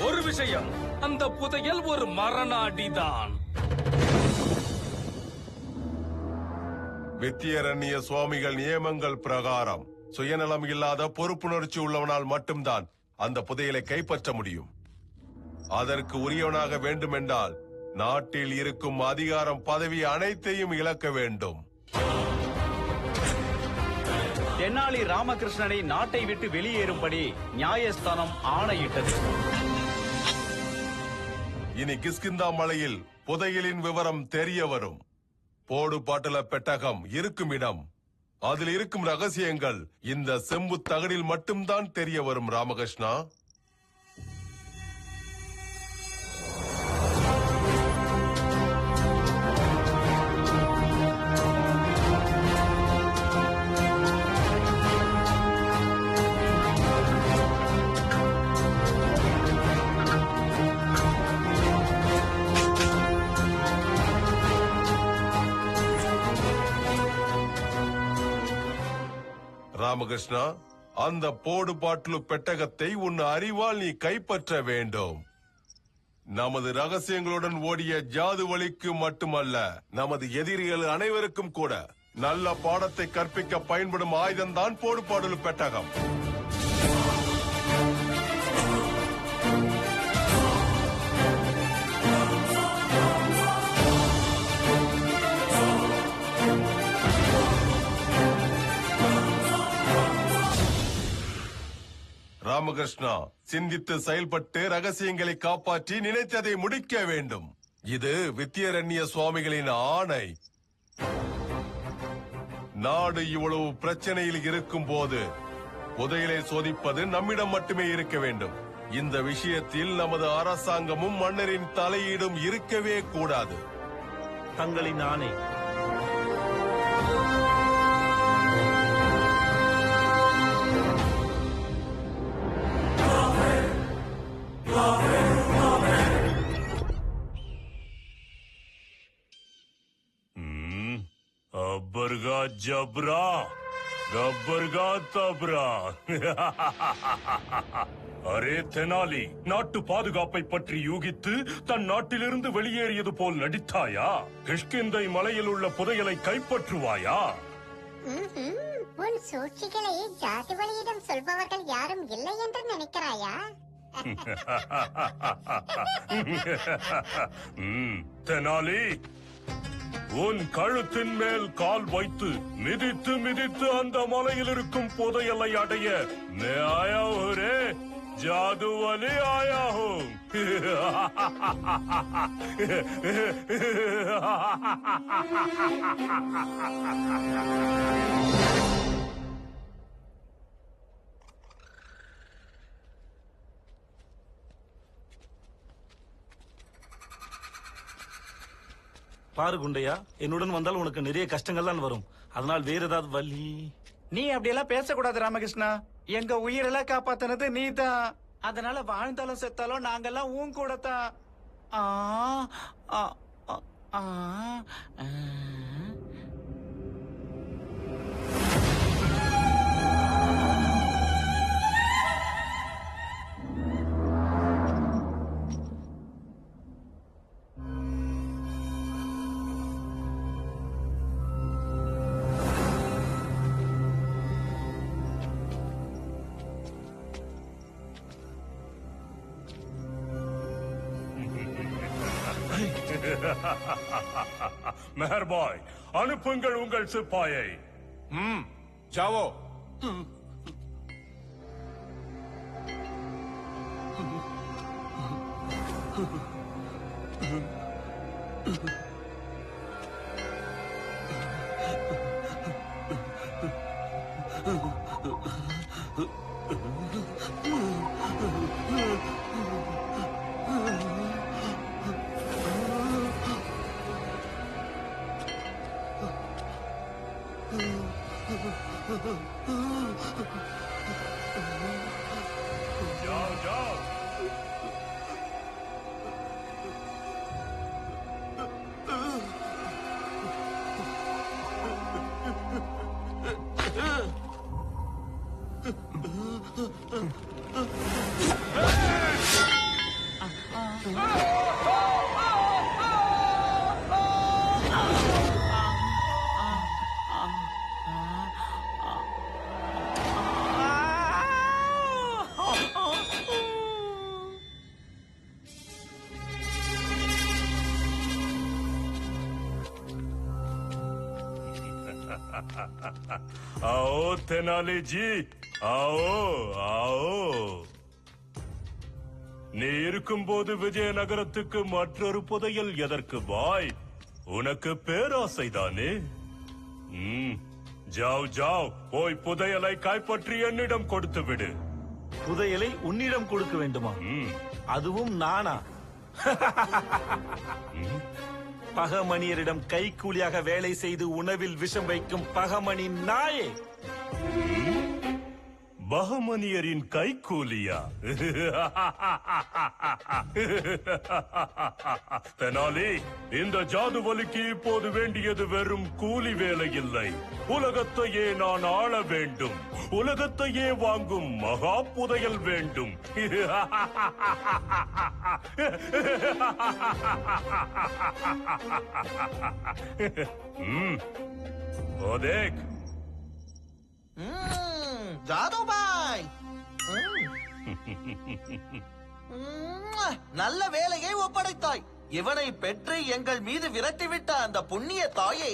ஒரு விஷயம், அந்த புதையல் ஒரு மரணாடிதான். வித்யாரண்ய சுவாமிகள் நியமங்கள் பிரகாரம் சுயநலம் இல்லாத பொறுப்புணர்ச்சி உள்ளவனால் மட்டும்தான் அந்த புதையலை கைப்பற்ற முடியும். அதற்கு உரியவனாக வேண்டுமென்றால் நாட்டில் இருக்கும் அதிகாரம், பதவி அனைத்தையும் இழக்க வேண்டும். தென்னாலி ராமகிருஷ்ணனை நாட்டை விட்டு வெளியேறும்படி நியாயஸ்தானம் ஆணையிட்டது. இனி கிஷ்கிந்தா மலையில் புதையலின் விவரம் தெரிய வரும். போடு பாட்டுல பெட்டகம் இருக்கும் இடம், அதில் இருக்கும் ரகசியங்கள் இந்த செம்பு தகடில் மட்டும்தான் தெரிய வரும். ராமகிருஷ்ணா, ராமகிருஷ்ணா, அந்த போடு பாட்டிலு பெட்டகத்தை உன் அறிவால் நீ கைப்பற்ற வேண்டும். நமது ரகசியங்களுடன் ஓடிய ஜாது வழிக்கு மட்டுமல்ல, நமது எதிரிகள் அனைவருக்கும் கூட நல்ல பாடத்தை கற்பிக்க பயன்படும் ஆயுதம்தான் போடு பாடலு பெட்டகம். ராமகிருஷ்ணா, சிந்தித்து செயல்பட்டு ரகசியங்களை காப்பாற்றி நினைத்ததை முடிக்க வேண்டும். இது வித்யாரண்ய சுவாமிகளின் ஆணை. நாடு இவ்வளவு பிரச்சனையில் இருக்கும் போது புதையலை சோதிப்பது நம்மிடம் மட்டுமே இருக்க வேண்டும். இந்த விஷயத்தில் நமது அரசாங்கமும் மன்னரின் தலையீடும் இருக்கவே கூடாது. தங்களின் ஆணை. अब्बरगा जबरा गब्बरगा तबरा அரே தெனாலி, நாட்டு பாதுகாப்பை பற்றி யூகித்து தன் நாட்டிலிருந்து வெளியேறியது போல் நடித்தாயா? கிஷ்கிந்தை மலையில் உள்ள புதையலை கைப்பற்றுவாயா? உன் சூழ்ச்சிகளை ஜாதி வழியிடம் சொல்பவர்கள் யாரும் இல்லை என்று நினைக்கிறாயா? தெனாலி, உன் கழுத்தின் மேல் கால் வைத்து மிதித்து மிதித்து அந்த மலையில் இருக்கும் புதையலை அடைய मैं आया हूँ रे, जादू वाले आया हूँ. பாரு குண்டையா, என்னுடன் வந்தால் உனக்கு நிறைய கஷ்டங்கள் தான் வரும். அதனால் வேற ஏதாவது வழி? நீ அப்படியெல்லாம் பேசக்கூடாது ராமகிருஷ்ணா. எங்க உயிரெல்லாம் காப்பாத்தினது நீதான். அதனால வாழ்ந்தாலும் செத்தாலும் நாங்கெல்லாம் உன் கூட தான். மெஹர்பாய், அனுப்புங்கள் உங்கள் சிப்பாயை. ஜாவோ. जाओ जाओ. आओ तेनाली जी, आओ आओ. நீ இருக்கும்போது விஜயநகரத்துக்கு மற்றொரு புதையல் எதற்கு பாய்? உனக்கு பேராசைதானே? ஜாவ் ஜாவ், போய் புதையலை கைப்பற்றி என்னிடம் கொடுத்து விடு. புதையலை உன்னிடம் கொடுக்க வேண்டுமா? அதுவும் நானா? பகமணியரிடம் கைக்கூலியாக வேலை செய்து உணவில் விஷம் வைக்கும் பகமணி நாயே. பகமணியரின் கைக்கூலியா? தெனாலி, இந்த ஜாதுவலிக்கு இப்போது வேண்டியது வெறும் கூலி வேலை இல்லை. உலகத்தையே நான் ஆள வேண்டும். உலகத்தையே வாங்கும் மகா புதையல் வேண்டும். ஓதேக். ஜாதுபாய், நல்ல வேலையை ஒப்படைத்தாய். இவனை பெற்று எங்கள் மீது விரட்டிவிட்ட அந்த புண்ணிய தாயை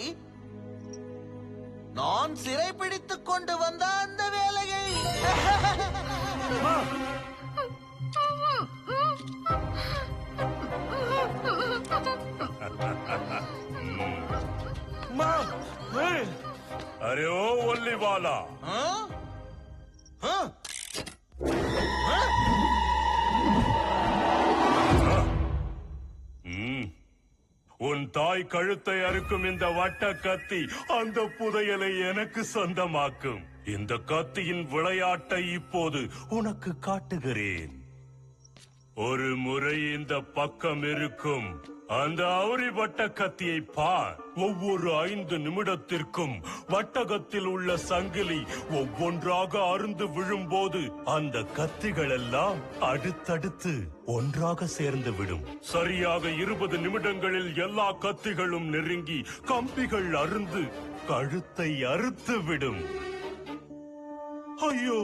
நான் சிறைப்பிடித்துக் கொண்டு வந்த அந்த வேலையை अरे ओ वल्ली वाला, உன் தாய் கழுத்தை அறுக்கும் இந்த வட்ட கத்தி அந்த புதையலை எனக்கு சொந்தமாக்கும். இந்த கத்தியின் விளையாட்டை இப்போது உனக்கு காட்டுகிறேன். ஒரு முறை இந்த பக்கம் இருக்கும் அந்த அவுரி வட்ட கத்தியை பார். ஒவ்வொரு 5 நிமிடத்திற்கும் வட்டகத்தில் உள்ள சங்கிலி ஒவ்வொன்றாக அருந்து விழும்போது அந்த கத்திகள் எல்லாம் அடுத்தடுத்து ஒன்றாக சேர்ந்து விடும். சரியாக 20 நிமிடங்களில் எல்லா கத்திகளும் நெருங்கி கம்பிகள் அருந்து கழுத்தை அறுத்து விடும். ஐயோ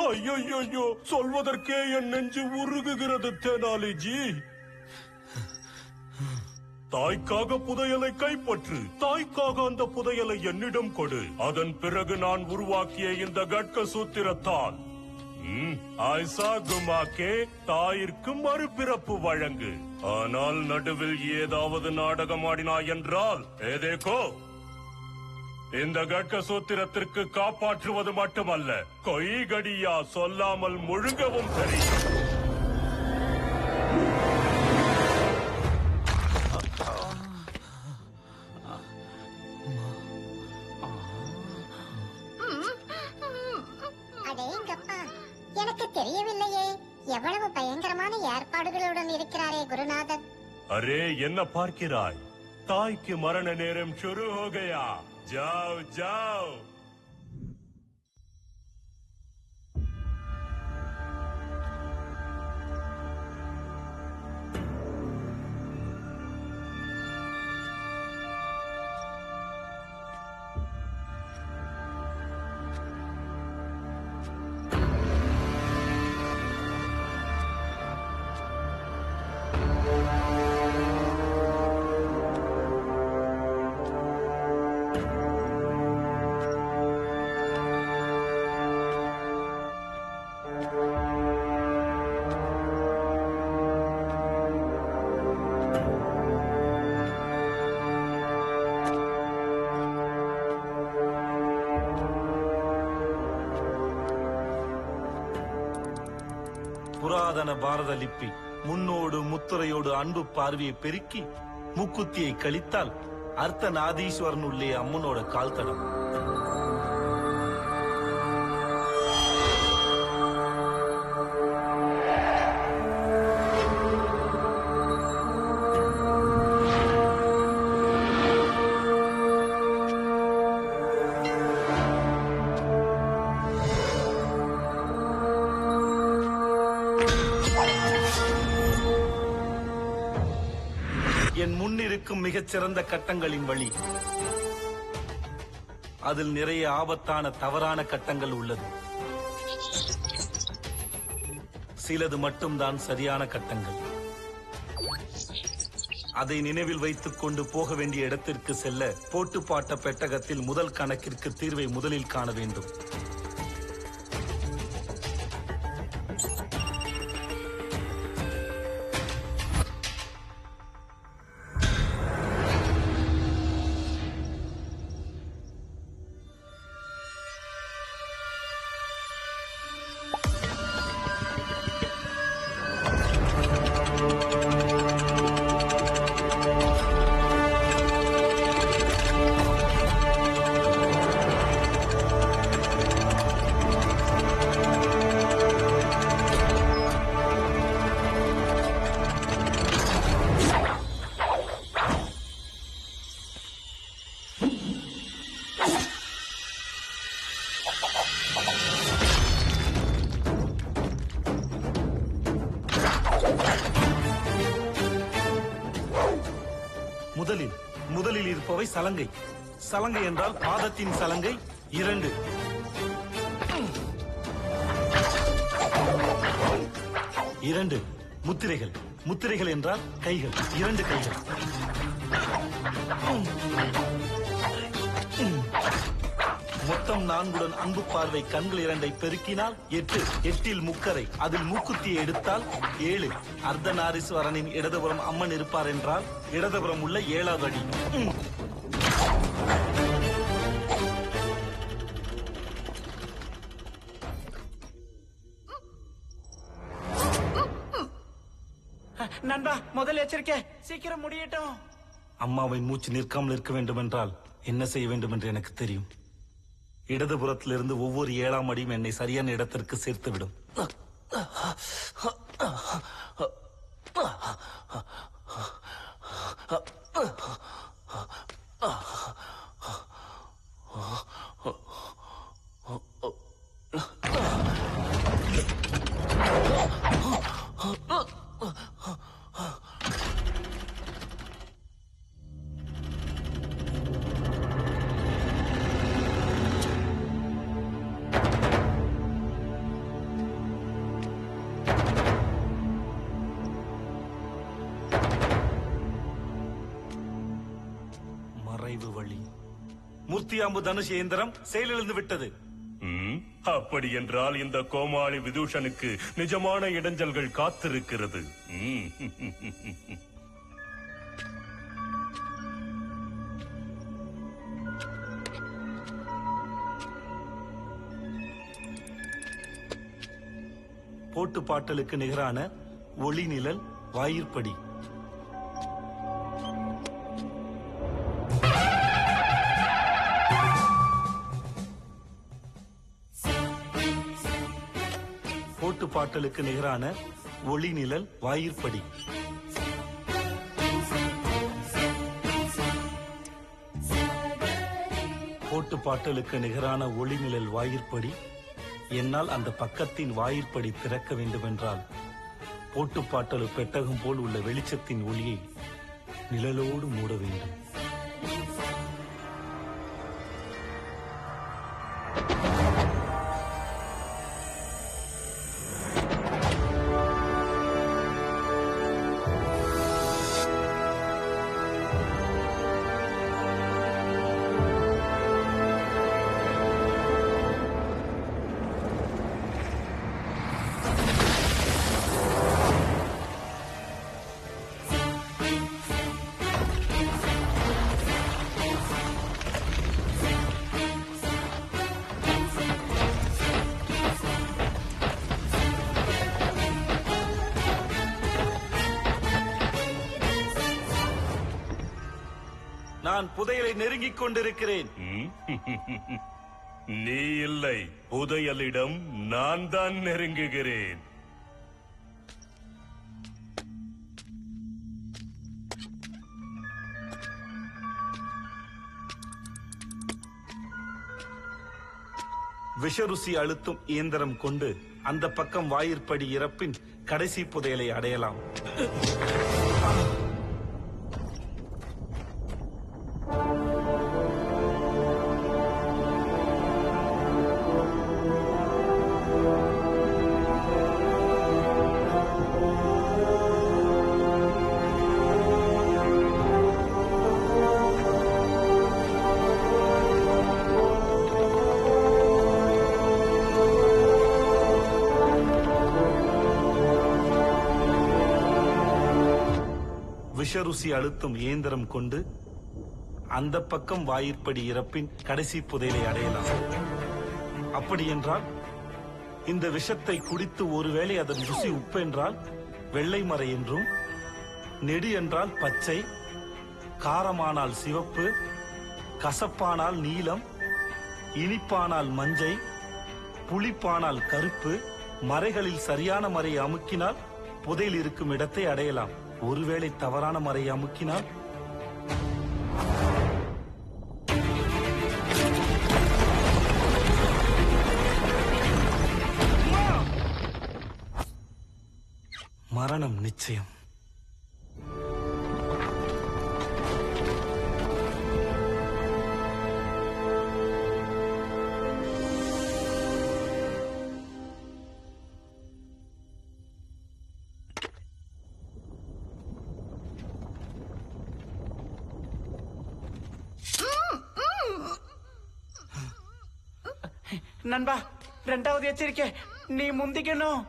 ஐயோ, சொல்வதற்கே என் நெஞ்சு உருகுகிறது தெனாலிஜி. தாய்க்காக புதையலை கைப்பற்று. தாய்க்காக அந்த புதையலை என்னிடம் கொடு. அதன் பிறகு நான் உருவாக்கிய இந்த கட்க சூத்திரத்தால் ஆயிசா குமாக்கே தாயிற்கு மறுபிறப்பு வழங்கு. ஆனால் நடுவில் ஏதாவது நாடகம் ஆடினாய் என்றால் ஏதேக்கோ இந்த கட்க சூத்திரத்திற்கு காப்பாற்றுவது மட்டுமல்ல, கொய்கடியா சொல்லாமல் முழுங்கவும் தெரியும். எனக்கு தெரியவில்லையே. எவ்வளவு பயங்கரமான ஏற்பாடுகளுடன் இருக்கிறாரே குருநாதர். அரே, என்ன பார்க்கிறாய்? தாய்க்கு மரண நேரம் शुरू हो गया. जाओ जाओ. புராதன பாரத லிப்பி முன்னோடு முத்துரையோடு அன்பு பார்வையை பெருக்கி முக்குத்தியை கழித்தால் அர்த்த நாதீஸ்வரன் உள்ளே அம்மனோட கால் தடம். என் முன்னிருக்கும் மிகச்சிறந்த கட்டங்களின் வழி. அதில் நிறைய ஆபத்தான தவறான கட்டங்கள் உள்ளது. சிலது மட்டும்தான் சரியான கட்டங்கள். அதை நினைவில் வைத்துக் கொண்டு போக வேண்டிய இடத்திற்கு செல்ல போட்டுப்பாட்ட பெட்டகத்தில் முதல் கணக்கிற்கு தீர்வை முதலில் காண வேண்டும். முதலில் இருப்பவை சலங்கை. சலங்கை என்றால் பாதத்தின் சலங்கை 2. முத்திரைகள். முத்திரைகள் என்றால் கைகள், 2 கைகள். மொத்தம் 4 அன்பு பார்வை கண்கள் 2 பெருக்கினால் 8. 8 முக்கரை. அதில் மூக்குத்தியை எடுத்தால் 7. அர்த்தநாரீஸ்வரனின் இடதுபுறம் அம்மன் இருப்பார் என்றால் இடதுபுறம் உள்ள 7வது அடி. நண்பா, முதல் எச்சரிக்கை, சீக்கிரம் முடியட்டும். அம்மாவின் மூச்சு நிற்காமல் இருக்க வேண்டும் என்றால் என்ன செய்ய வேண்டும் என்று எனக்கு தெரியும். இடதுபுறத்திலிருந்து ஒவ்வொரு 7ஆம் அடியும் என்னை சரியான இடத்திற்கு சேர்த்துவிடும். மறைவு வழி. மூர்த்தியாம்பு தனுஷ் இயந்திரம் செயலிழந்து விட்டது. அப்படி என்றால் இந்த கோமாளி விதூஷனுக்கு நிஜமான இடைஞ்சல்கள் காத்திருக்கிறது. போட்டு பாட்டலுக்கு நிகரான ஒளி நிழல் வாயிற்படி. போட்டு பாட்டலுக்கு நிகரான ஒளி நிழல் வாயிற்படி. போட்டு பாட்டலுக்கு நிகரான ஒளி நிழல் வாயிற்படி. என்னால் அந்த பக்கத்தின் வாயிற்படி திறக்க வேண்டுமென்றால் போட்டுப்பாட்டலு பெட்டகம் போல் உள்ள வெளிச்சத்தின் ஒளியை நிழலோடு மூட வேண்டும். நான் புதையலை நெருங்கிக் கொண்டிருக்கிறேன். நீ இல்லை, புதையலிடம் நான் தான் நெருங்குகிறேன். விஷருசி அழுத்தும் இயந்திரம் கொண்டு அந்த பக்கம் வாயிற்படி இறப்பின் கடைசி புதையலை அடையலாம். விஷருசி அழுத்தும் இயந்திரம் கொண்டு அந்த பக்கம் வாயிற்படி இறப்பின் கடைசி புதையலை அடையலாம். அப்படி என்றால் இந்த விஷத்தை குடித்து ஒருவேளை அதன் ருசி உப்பு என்றால் வெள்ளை மறை என்றும், நெடு என்றால் பச்சை, காரமானால் சிவப்பு, கசப்பானால் நீலம், இனிப்பானால் மஞ்சை, புளிப்பானால் கருப்பு, மறைகளில் சரியான மறையை அமுக்கினால் புதையில் இருக்கும் இடத்தை அடையலாம். ஒருவேளை தவறான மறையை அமுக்கினால் மரணம் நிச்சயம். நண்பா, ரெண்டாவது எச்சரிக்கை, நீ முந்திக்கணும்.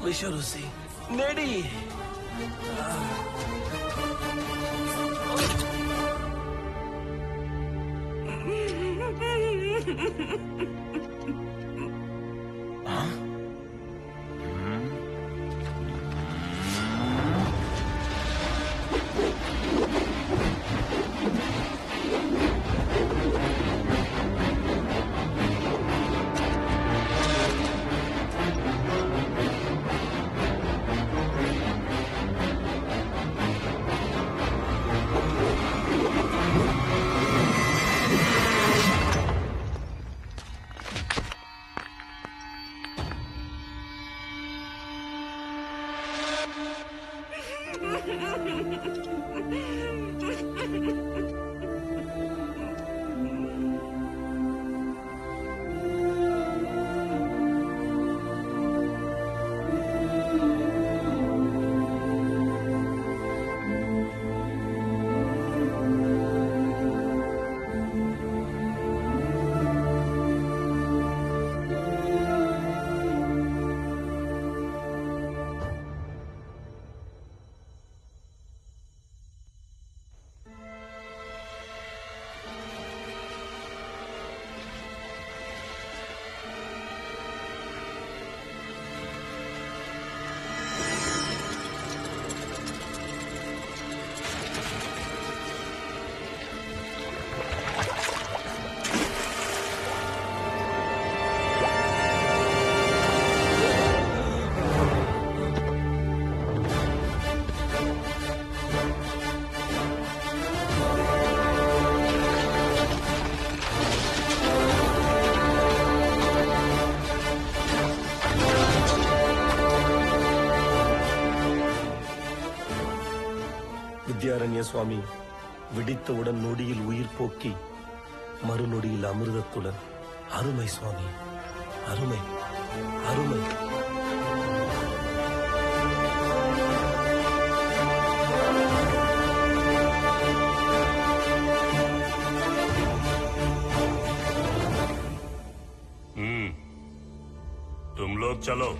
விஷருசி நெடி. வித்யாரண்ய சுவாமி விடித்தவுடன் நொடியில் உயிர் போக்கி மறுநொடியில் அமிர்தத்துடன். அருமை சுவாமி, அருமை, அருமை. चलो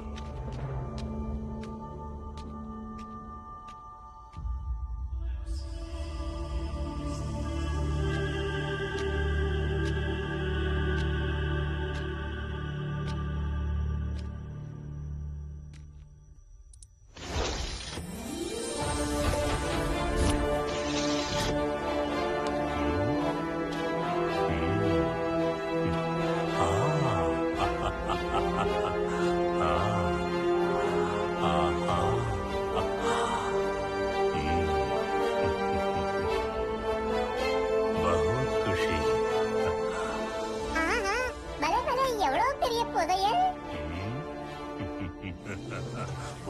ஆஹா, பலே பலே, எவ்வளவு பெரிய புதையல்.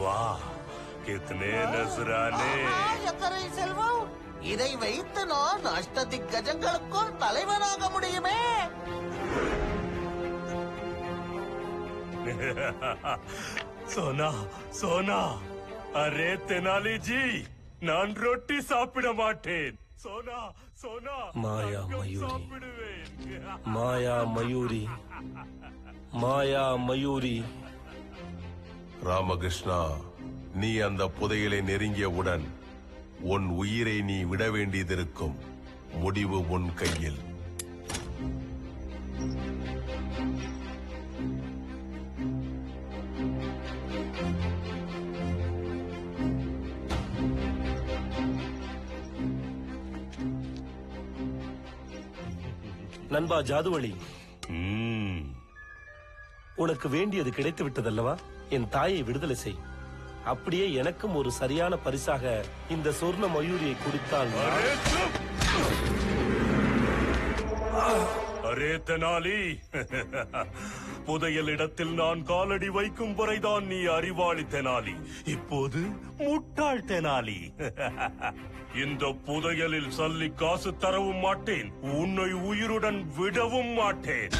वाह कितने नजराने எத்தனை செல்வம்! இதை வைத்து நான் அஷ்டதிக்கஜங்களுக்கும் தலைவனாக முடியுமே. सोना सोना अरे तेनाली जी நான் ரொட்டி சாப்பிட மாட்டேன் சோனா சோனா மாயா மயூரி மாயா மயூரி மாயா மயூரி. ராமகிருஷ்ணா, நீ அந்த புதையலை நெருங்கியவுடன் உன் உயிரை நீ விட வேண்டியதிருக்கும். முடிவு உன் கையில். நண்பா ஜாதுவழி, உனக்கு வேண்டியது கிடைத்து விட்டதல்லவா? என் தாயை விடுதலை செய். அப்படியே எனக்கும் ஒரு சரியான பரிசாக இந்த சொர்ண மயூரியை கொடுத்தால் அரே தெனாலி, புதையல் இடத்தில் நான் காலடி வைக்கும் வரைதான் நீ அறிவாளி தெனாலி, இப்போது முட்டாள் தெனாலி. இந்த புதையலில் சல்லி காசு தரவும் மாட்டேன், உன்னை உயிருடன் விடவும் மாட்டேன்.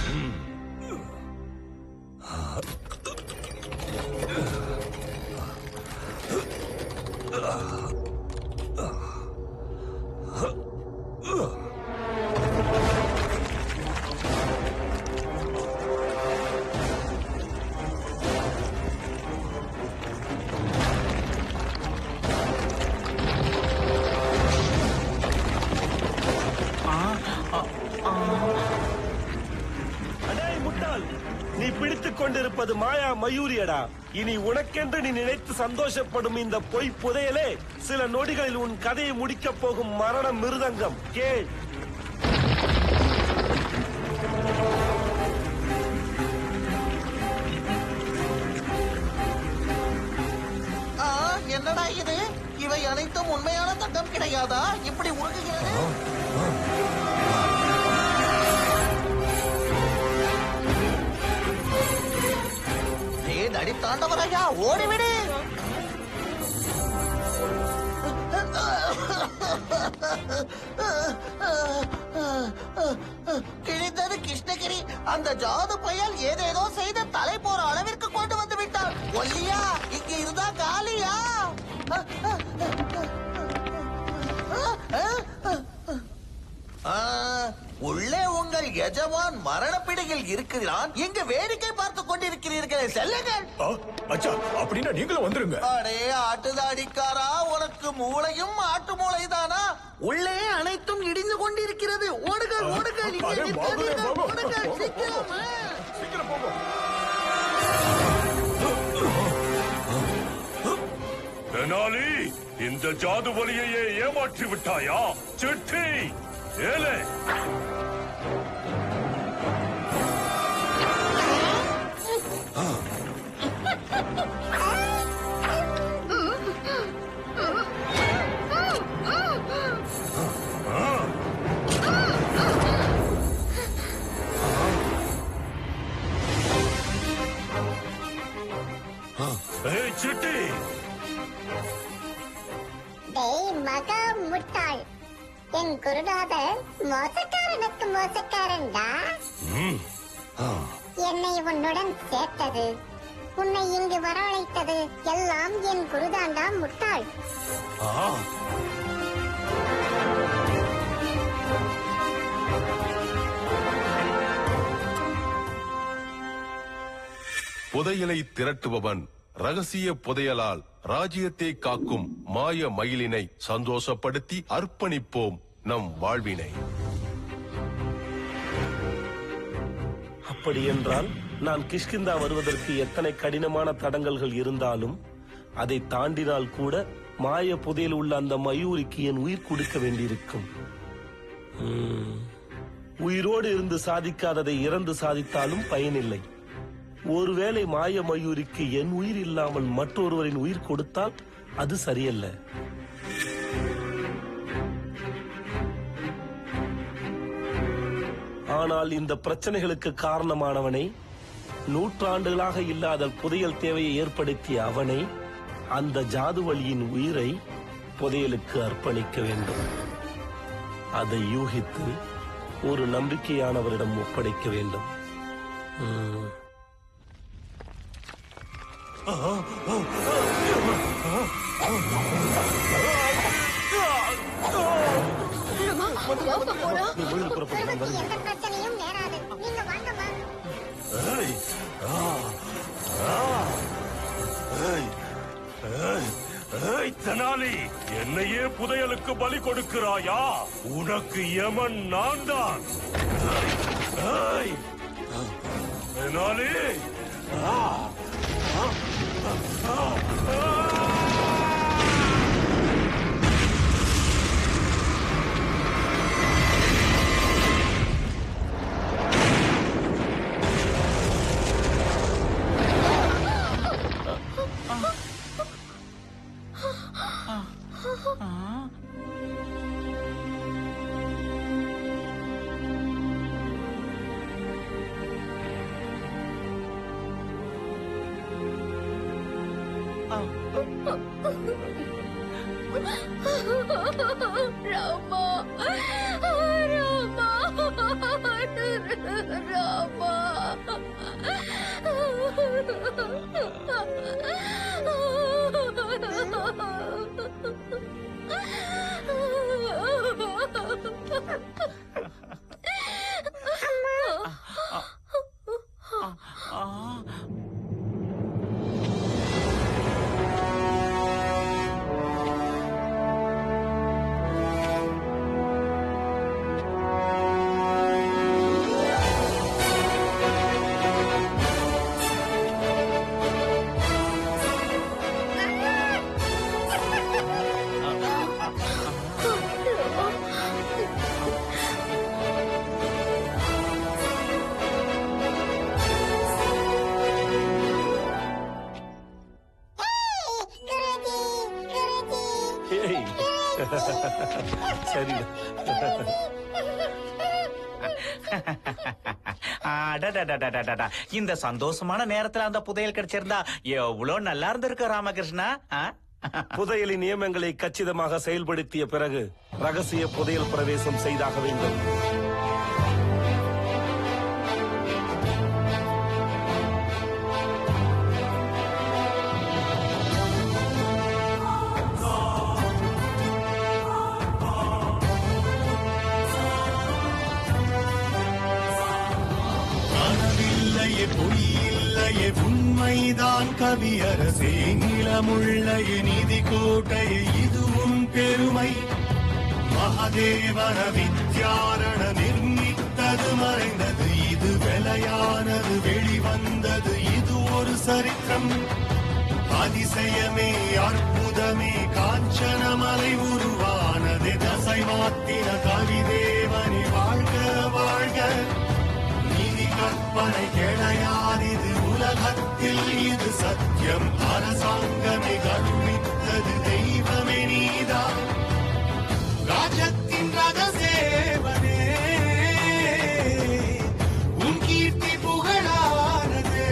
முட்டாள், நீ பிடித்துக் கொண்டிருப்பது மாயா மயூரியடா. இனி உனக்கென்று நீ நினைத்து சந்தோஷப்படும் இந்த பொய் புதையலே சில நொடிகளில் உன் கதையை முடிக்கப் போகும் மரண மிருதங்கம். கேள். என்னடா இது? இவை அனைத்தும் உண்மையான தங்கம் கிடையாதா? இப்படி உருகுகிறது. அடித்தாண்டவரையா, ஓடிவிடு. கிழிந்தது கிருஷ்ணகிரி. அந்த ஜாது பயல் ஏதேதோ செய்து தலை போற அளவிற்கு கொண்டு வந்து விட்டார். ஒல்லியா, இங்க இருந்தா காலியா? உள்ளே உங்கள் எஜமான் மரணப்பிடியில் இருக்கிறான். இங்கு வேடிக்கை பார்த்துக் கொண்டிருக்கிறீர்களே, செல்லுங்கள். அச்சா, அப்படின்னா நீங்களும் வந்துருங்க. அடே ஆட்டுதாடிக்காரா, உனக்கு மூளையும் ஆட்டு மூளைதானா? உள்ளே அனைத்தும் இடிந்து கொண்டிருக்கிறது. ஓடுகள் ஓடுகள், இங்கே நிற்காதீர்கள். ஓடுகள், சீக்கிரம் சீக்கிரம் போங்க. தெனாலி, இந்த ஜாது வலியையே ஏமாற்றி விட்டாயா? சிட்டி ஏலே. சிட்டி, டேய் மகா முட்டாள், என் குருநாதர் மோசக்காரனுக்கு மோசக்காரன்டா. என்னை உன்னுடன் சேர்த்தது, உன்னை இங்கு வரவழைத்தது எல்லாம் என் குருதாண்டா முட்டாள். புதையலை திரட்டுபவன் ரகசிய புதையலால் ராஜ்யத்தை காக்கும் மாய மயிலினை சந்தோஷப்படுத்தி அர்ப்பணிப்போம் நம் வாழ்வினை. அப்படி என்றால் நான் கிஷ்கிந்தா வருவதற்கு எத்தனை கடினமான தடங்கல்கள் இருந்தாலும் அதை தாண்டினால் கூட மாய புதையல் உள்ள அந்த மயூரிக்கு என் உயிர் கொடுக்க வேண்டியிருக்கும். உயிரோடு இருந்து சாதிக்காததை இறந்து சாதித்தாலும் பயனில்லை. ஒருவேளை மாய மயூரிக்கு என் உயிர் இல்லாமல் மற்றொருவரின் உயிர் கொடுத்தால் அது சரியல்ல. ஆனால் இந்த பிரச்சனைகளுக்கு காரணமானவனை, நூற்றாண்டுகளாக இல்லாத புதையல் தேவையை ஏற்படுத்திய அவனை, அந்த ஜாதுவலியின் உயிரை புதையலுக்கு அர்ப்பணிக்க வேண்டும். அதை யூகித்து ஒரு நம்பிக்கையானவரிடம் ஒப்படைக்க வேண்டும். தெனாலி, என்னையே புதையலுக்கு பலி கொடுக்கிறாயா? உனக்கு யமன் நான் தான். தெனாலி, ராமா, ராமா, சரி. இந்த சந்தோஷமான நேரத்துல அந்த புதையல் கிடைச்சிருந்தா எவ்வளவு நல்லா இருந்திருக்க ராமகிருஷ்ணா. புதையலின் நியமங்களை கச்சிதமாக செயல்படுத்திய பிறகு ரகசிய புதையல் பிரவேசம் செய்தாக வேண்டும். பொய்யில்லையே உண்மைதான் கவியரசே, நிலமுள்ளையே நிதி கோட்டையே இதுவும் பெருமை. மகாதேவன வித்யாரண நிர்மித்தது மறைந்தது, இது விலையானது வெளிவந்தது, இது ஒரு சரித்திரம். அதிசயமே அற்புதமே காஞ்சனமலை உருவானது, தசை மாத்தின கவிதேவனே வாழ்க வாழ்க. கற்பனை கிடையாதிது உலகத்தில், இது சத்தியம். அரசாங்கமே கருணித்தது, தெய்வமே நீதான். ராஜத்தின் ரகசேவனே, உன் கீர்த்தி புகழானதே.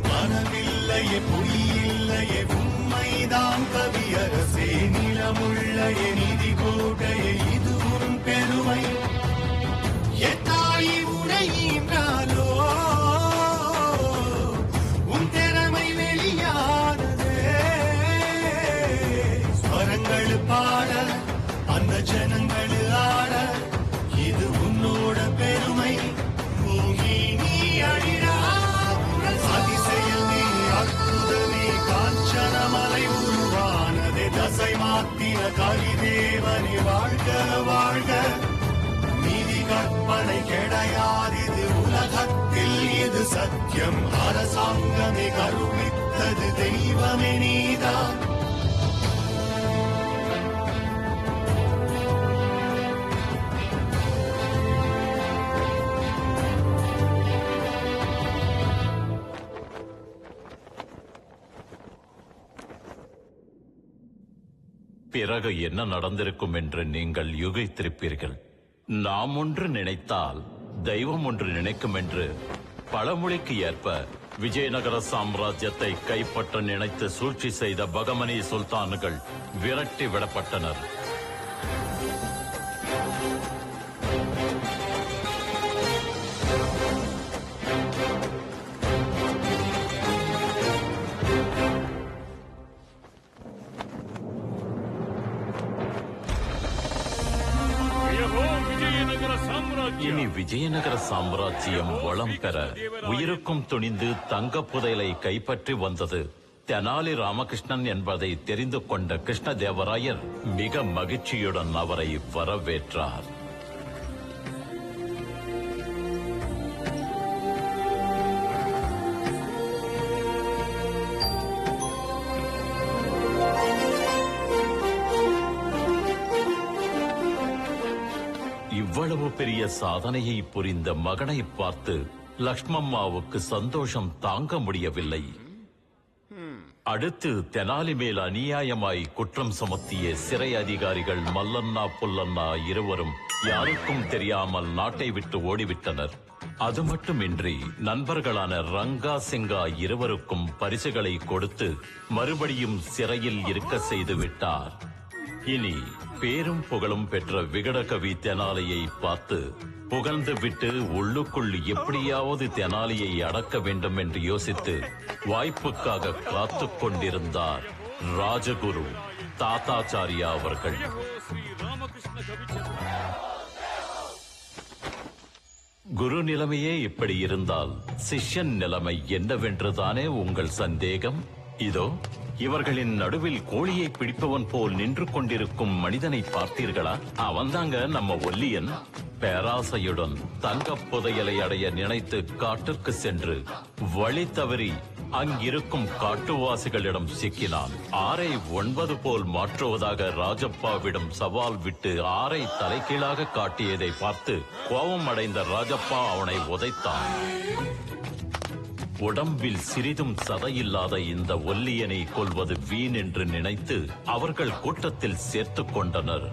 மனமில்லையே பொய்யில்லையே உண்மைதான் கவியரசே, நிலமுள்ளையே நிதி கோட்டையே இதுவும் பெருமை. எத்தாயி உரையின்றாலோ உன் திறமை வெளியானதே. ஸ்வரங்கள் பாட அந்த ஜனங்கள் ஆட, இது உன்னோட பெருமை. பூமி நீ அழிடா. காத்தின கலிதேவனே வாழ்க வாழ்க. நீதி கற்பனை கிடையாது இது உலகத்தில், இது சத்தியம். அரசாங்கமே கருவித்தது தெய்வமே நீதான். பிறகு என்ன நடந்திருக்கும் என்று நீங்கள் யூகித்திருப்பீர்கள். நாம் ஒன்று நினைத்தால் தெய்வம் ஒன்று நினைக்கும் என்று பழமொழிக்கு ஏற்ப விஜயநகர சாம்ராஜ்யத்தை கைப்பற்ற நினைத்து சூழ்ச்சி செய்த பகமனி சுல்தான்கள் விரட்டி விடப்பட்டனர். இனி விஜயநகர சாம்ராஜ்யம் வளம் பெற உயிருக்கும் துணிந்து தங்க புதையலை கைப்பற்றி வந்தது தெனாலி ராமகிருஷ்ணன் என்பதை தெரிந்து கொண்ட கிருஷ்ணதேவராயர் மிக மகிழ்ச்சியுடன் அவரை வரவேற்றார். இவ்வளவு பெரிய சாதனையை புரிந்த மகனை பார்த்து லக்ஷ்மம்மாவுக்கு சந்தோஷம் தாங்க முடியவில்லை. அடுத்து தெனாலி மேல் அநியாயமாய் குற்றம் சுமத்திய சிறை அதிகாரிகள் மல்லண்ணா புல்லண்ணா இருவரும் யாருக்கும் தெரியாமல் நாட்டை விட்டு ஓடிவிட்டனர். அது மட்டுமின்றி நண்பர்களான ரங்கா சிங்கா இருவருக்கும் பரிசுகளை கொடுத்து மறுபடியும் சிறையில் இருக்க செய்து விட்டார். இனி பேரும் புகழும் பெற்ற விகடகவி தெனாலியை பார்த்து புகழ்ந்து விட்டு உள்ளுக்குள் எப்படியாவது தெனாலியை அடக்க வேண்டும் என்று யோசித்து வாய்ப்புக்காக காத்துக் கொண்டிருந்தார் ராஜகுரு தாத்தாச்சாரியா அவர்கள். குரு நிலைமையே இப்படி இருந்தால் சிஷ்யன் நிலைமை என்னவென்றுதானே உங்கள் சந்தேகம்? இதோ இவர்களின் நடுவில் கோழியை பிடிப்பவன் போல் நின்று கொண்டிருக்கும் மனிதனை பார்த்தீர்களா? அவன்தாங்க நம்ம ஒல்லியன். பேராசையுடன் தங்க புதையலை அடைய நினைத்து காட்டுக்கு சென்று வழி தவறி அங்கிருக்கும் காட்டுவாசிகளிடம் சிக்கினான். 6ஐ 9 போல் மாற்றுவதாக ராஜப்பாவிடம் சவால் விட்டு 6ஐ தலைகீழாக காட்டியதை பார்த்து கோபம் அடைந்த ராஜப்பா அவனை உதைத்தான். உடம்பில் சிறிதும் சதையில்லாத இந்த ஒல்லியனை கொல்வது வீண் என்று நினைத்து அவர்கள் கூட்டத்தில் சேர்த்துக் கொண்டனர்.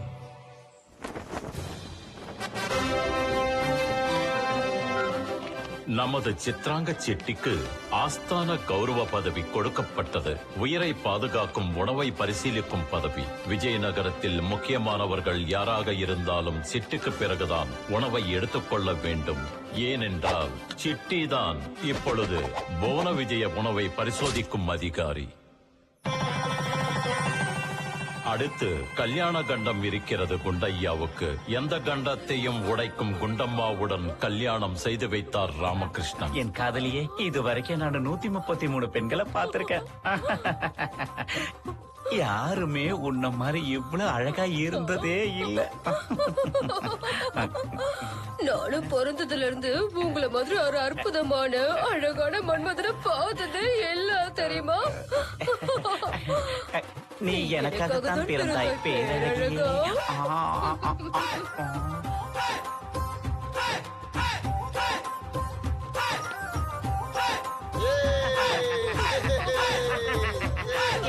நமது சித்ராங்க செட்டிக்கு ஆஸ்தான கௌரவ பதவி கொடுக்கப்பட்டது. உயிரை பாதுகாக்கும் உணவை பரிசீலிக்கும் பதவி. விஜயநகரத்தில் முக்கியமானவர்கள் யாராக இருந்தாலும் சிட்டுக்கு பிறகுதான் உணவை எடுத்துக்கொள்ள வேண்டும். ஏனென்றால் சிட்டிதான் இப்பொழுது புவன விஜய உணவை பரிசோதிக்கும் அதிகாரி. அடுத்து கல்யாண கண்டம் இருக்கிறது குண்டையாவுக்கு. எந்த கண்டத்தையும் உடைக்கும் குண்டம்மாவுடன் கல்யாணம் செய்து வைத்தார் ராமகிருஷ்ணன். என் காதலியே, இதுவரைக்கும் நான் 133 பெண்களை பார்த்திருக்கேன். யாருமே உன்ன மாதிரி இவ்வளவு அழகா இருந்ததே இல்ல. நானும் பிறந்ததுல இருந்து உங்களை மாதிரி ஒரு அற்புதமான அழகான மன்மதனை பார்த்ததே எல்லாம் தெரியுமா? நீ எனக்காகத்தான் பிறந்தாய் பேரழகே.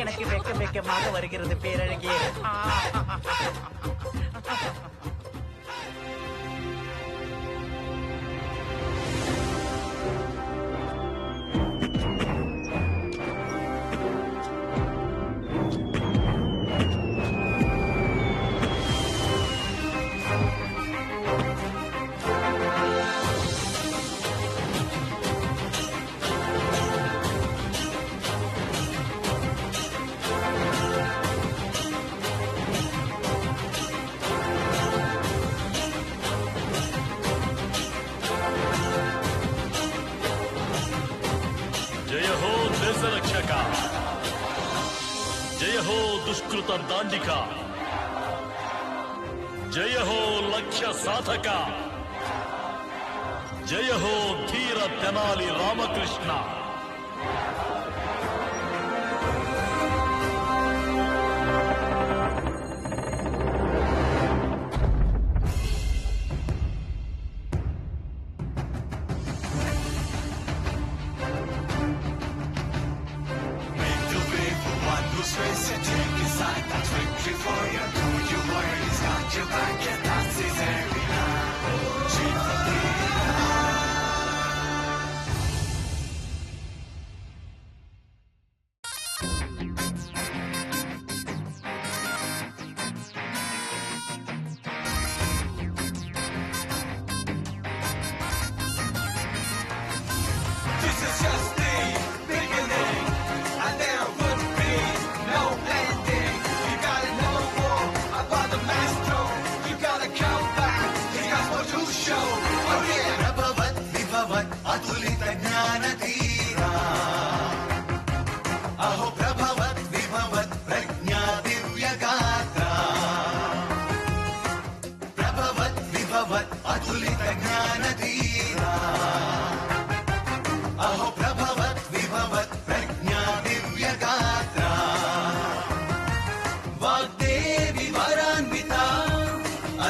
எனக்கு வெக்கமாக வருகிறது பேரழகே. హో దుష్కృత దాండిక, జయ హో లక్ష్య సాధక, జయ హో ధీర తెనాలి రామకృష్ణ. అతులిత జ్ఞాన ధీరా, అహో ప్రభవత్ విభవత్ ప్రజ్ఞా దివ్య గాత్రా, ప్రభవత్ విభవత్ అతులిత జ్ఞాన ధీరా, అహో ప్రభవత్ విభవత్ ప్రజ్ఞా దివ్య గాత్రా, వాగ్దేవి వరాన్విత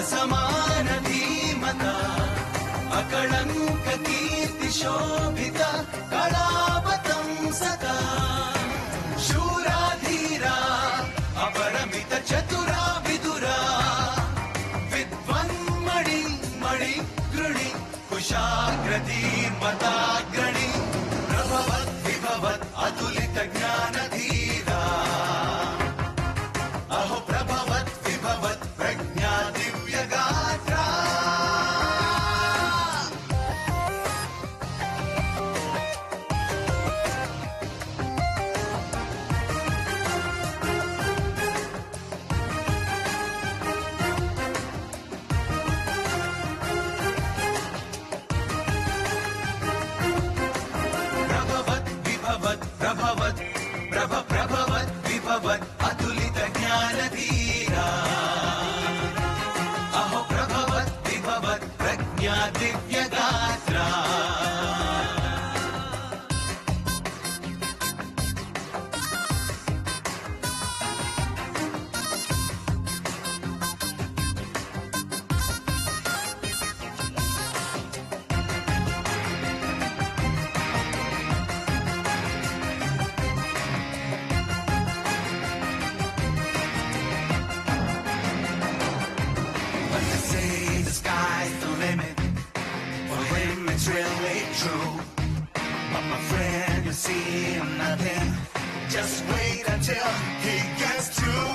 అసమాన ధీమత, అకళంక కీర్తి శోభిత కళావతంసక, శూరాధీరా అపరమిత చతురా విదురా, విద్వన్మణి మణి గృణి కుశాగ్రధీర్మతాగ్రణి, ప్రభవత్ విభవత్ అతులిత జ్ఞాన ధీరా, అహో ప్రభవత్ విభవత్ ప్రజ్ఞా దివ్య గాత్రా. ప్రభవత్ ప్రభవత్ విభవత్ అతులిత జ్ఞాన ధీరా, అహో ప్రభవత్ విభవత్ ప్రజ్ఞా దివ్య గాత్రా. It's really true, but my friend, you see, I'm nothing. Just wait until he gets through.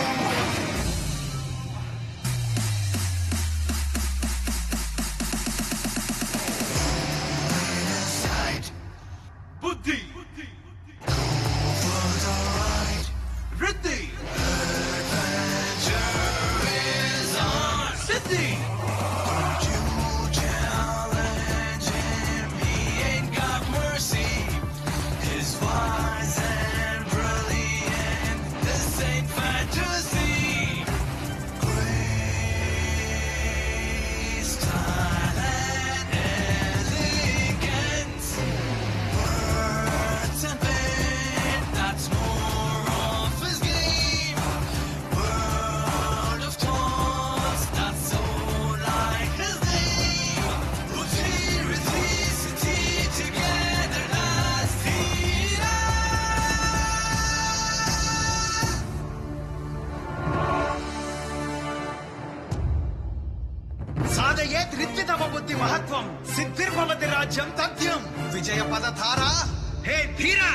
Sight, buddhi, go for the ride, riddhi. Adventure is on, siddhi. Don't you challenge him, he ain't got mercy. His wise and brilliant, this ain't fantasy. Grace, style and elegance, words and pain, that's more of his game. Word of thoughts, that's so like his name. Utility together as Tina. సాధయేత్ రిత్వితమ బుద్ధి మహత్వం, సిద్ధిర్భవతి రాజ్యం తథ్యం. విజయ పదధార హే ధీరా.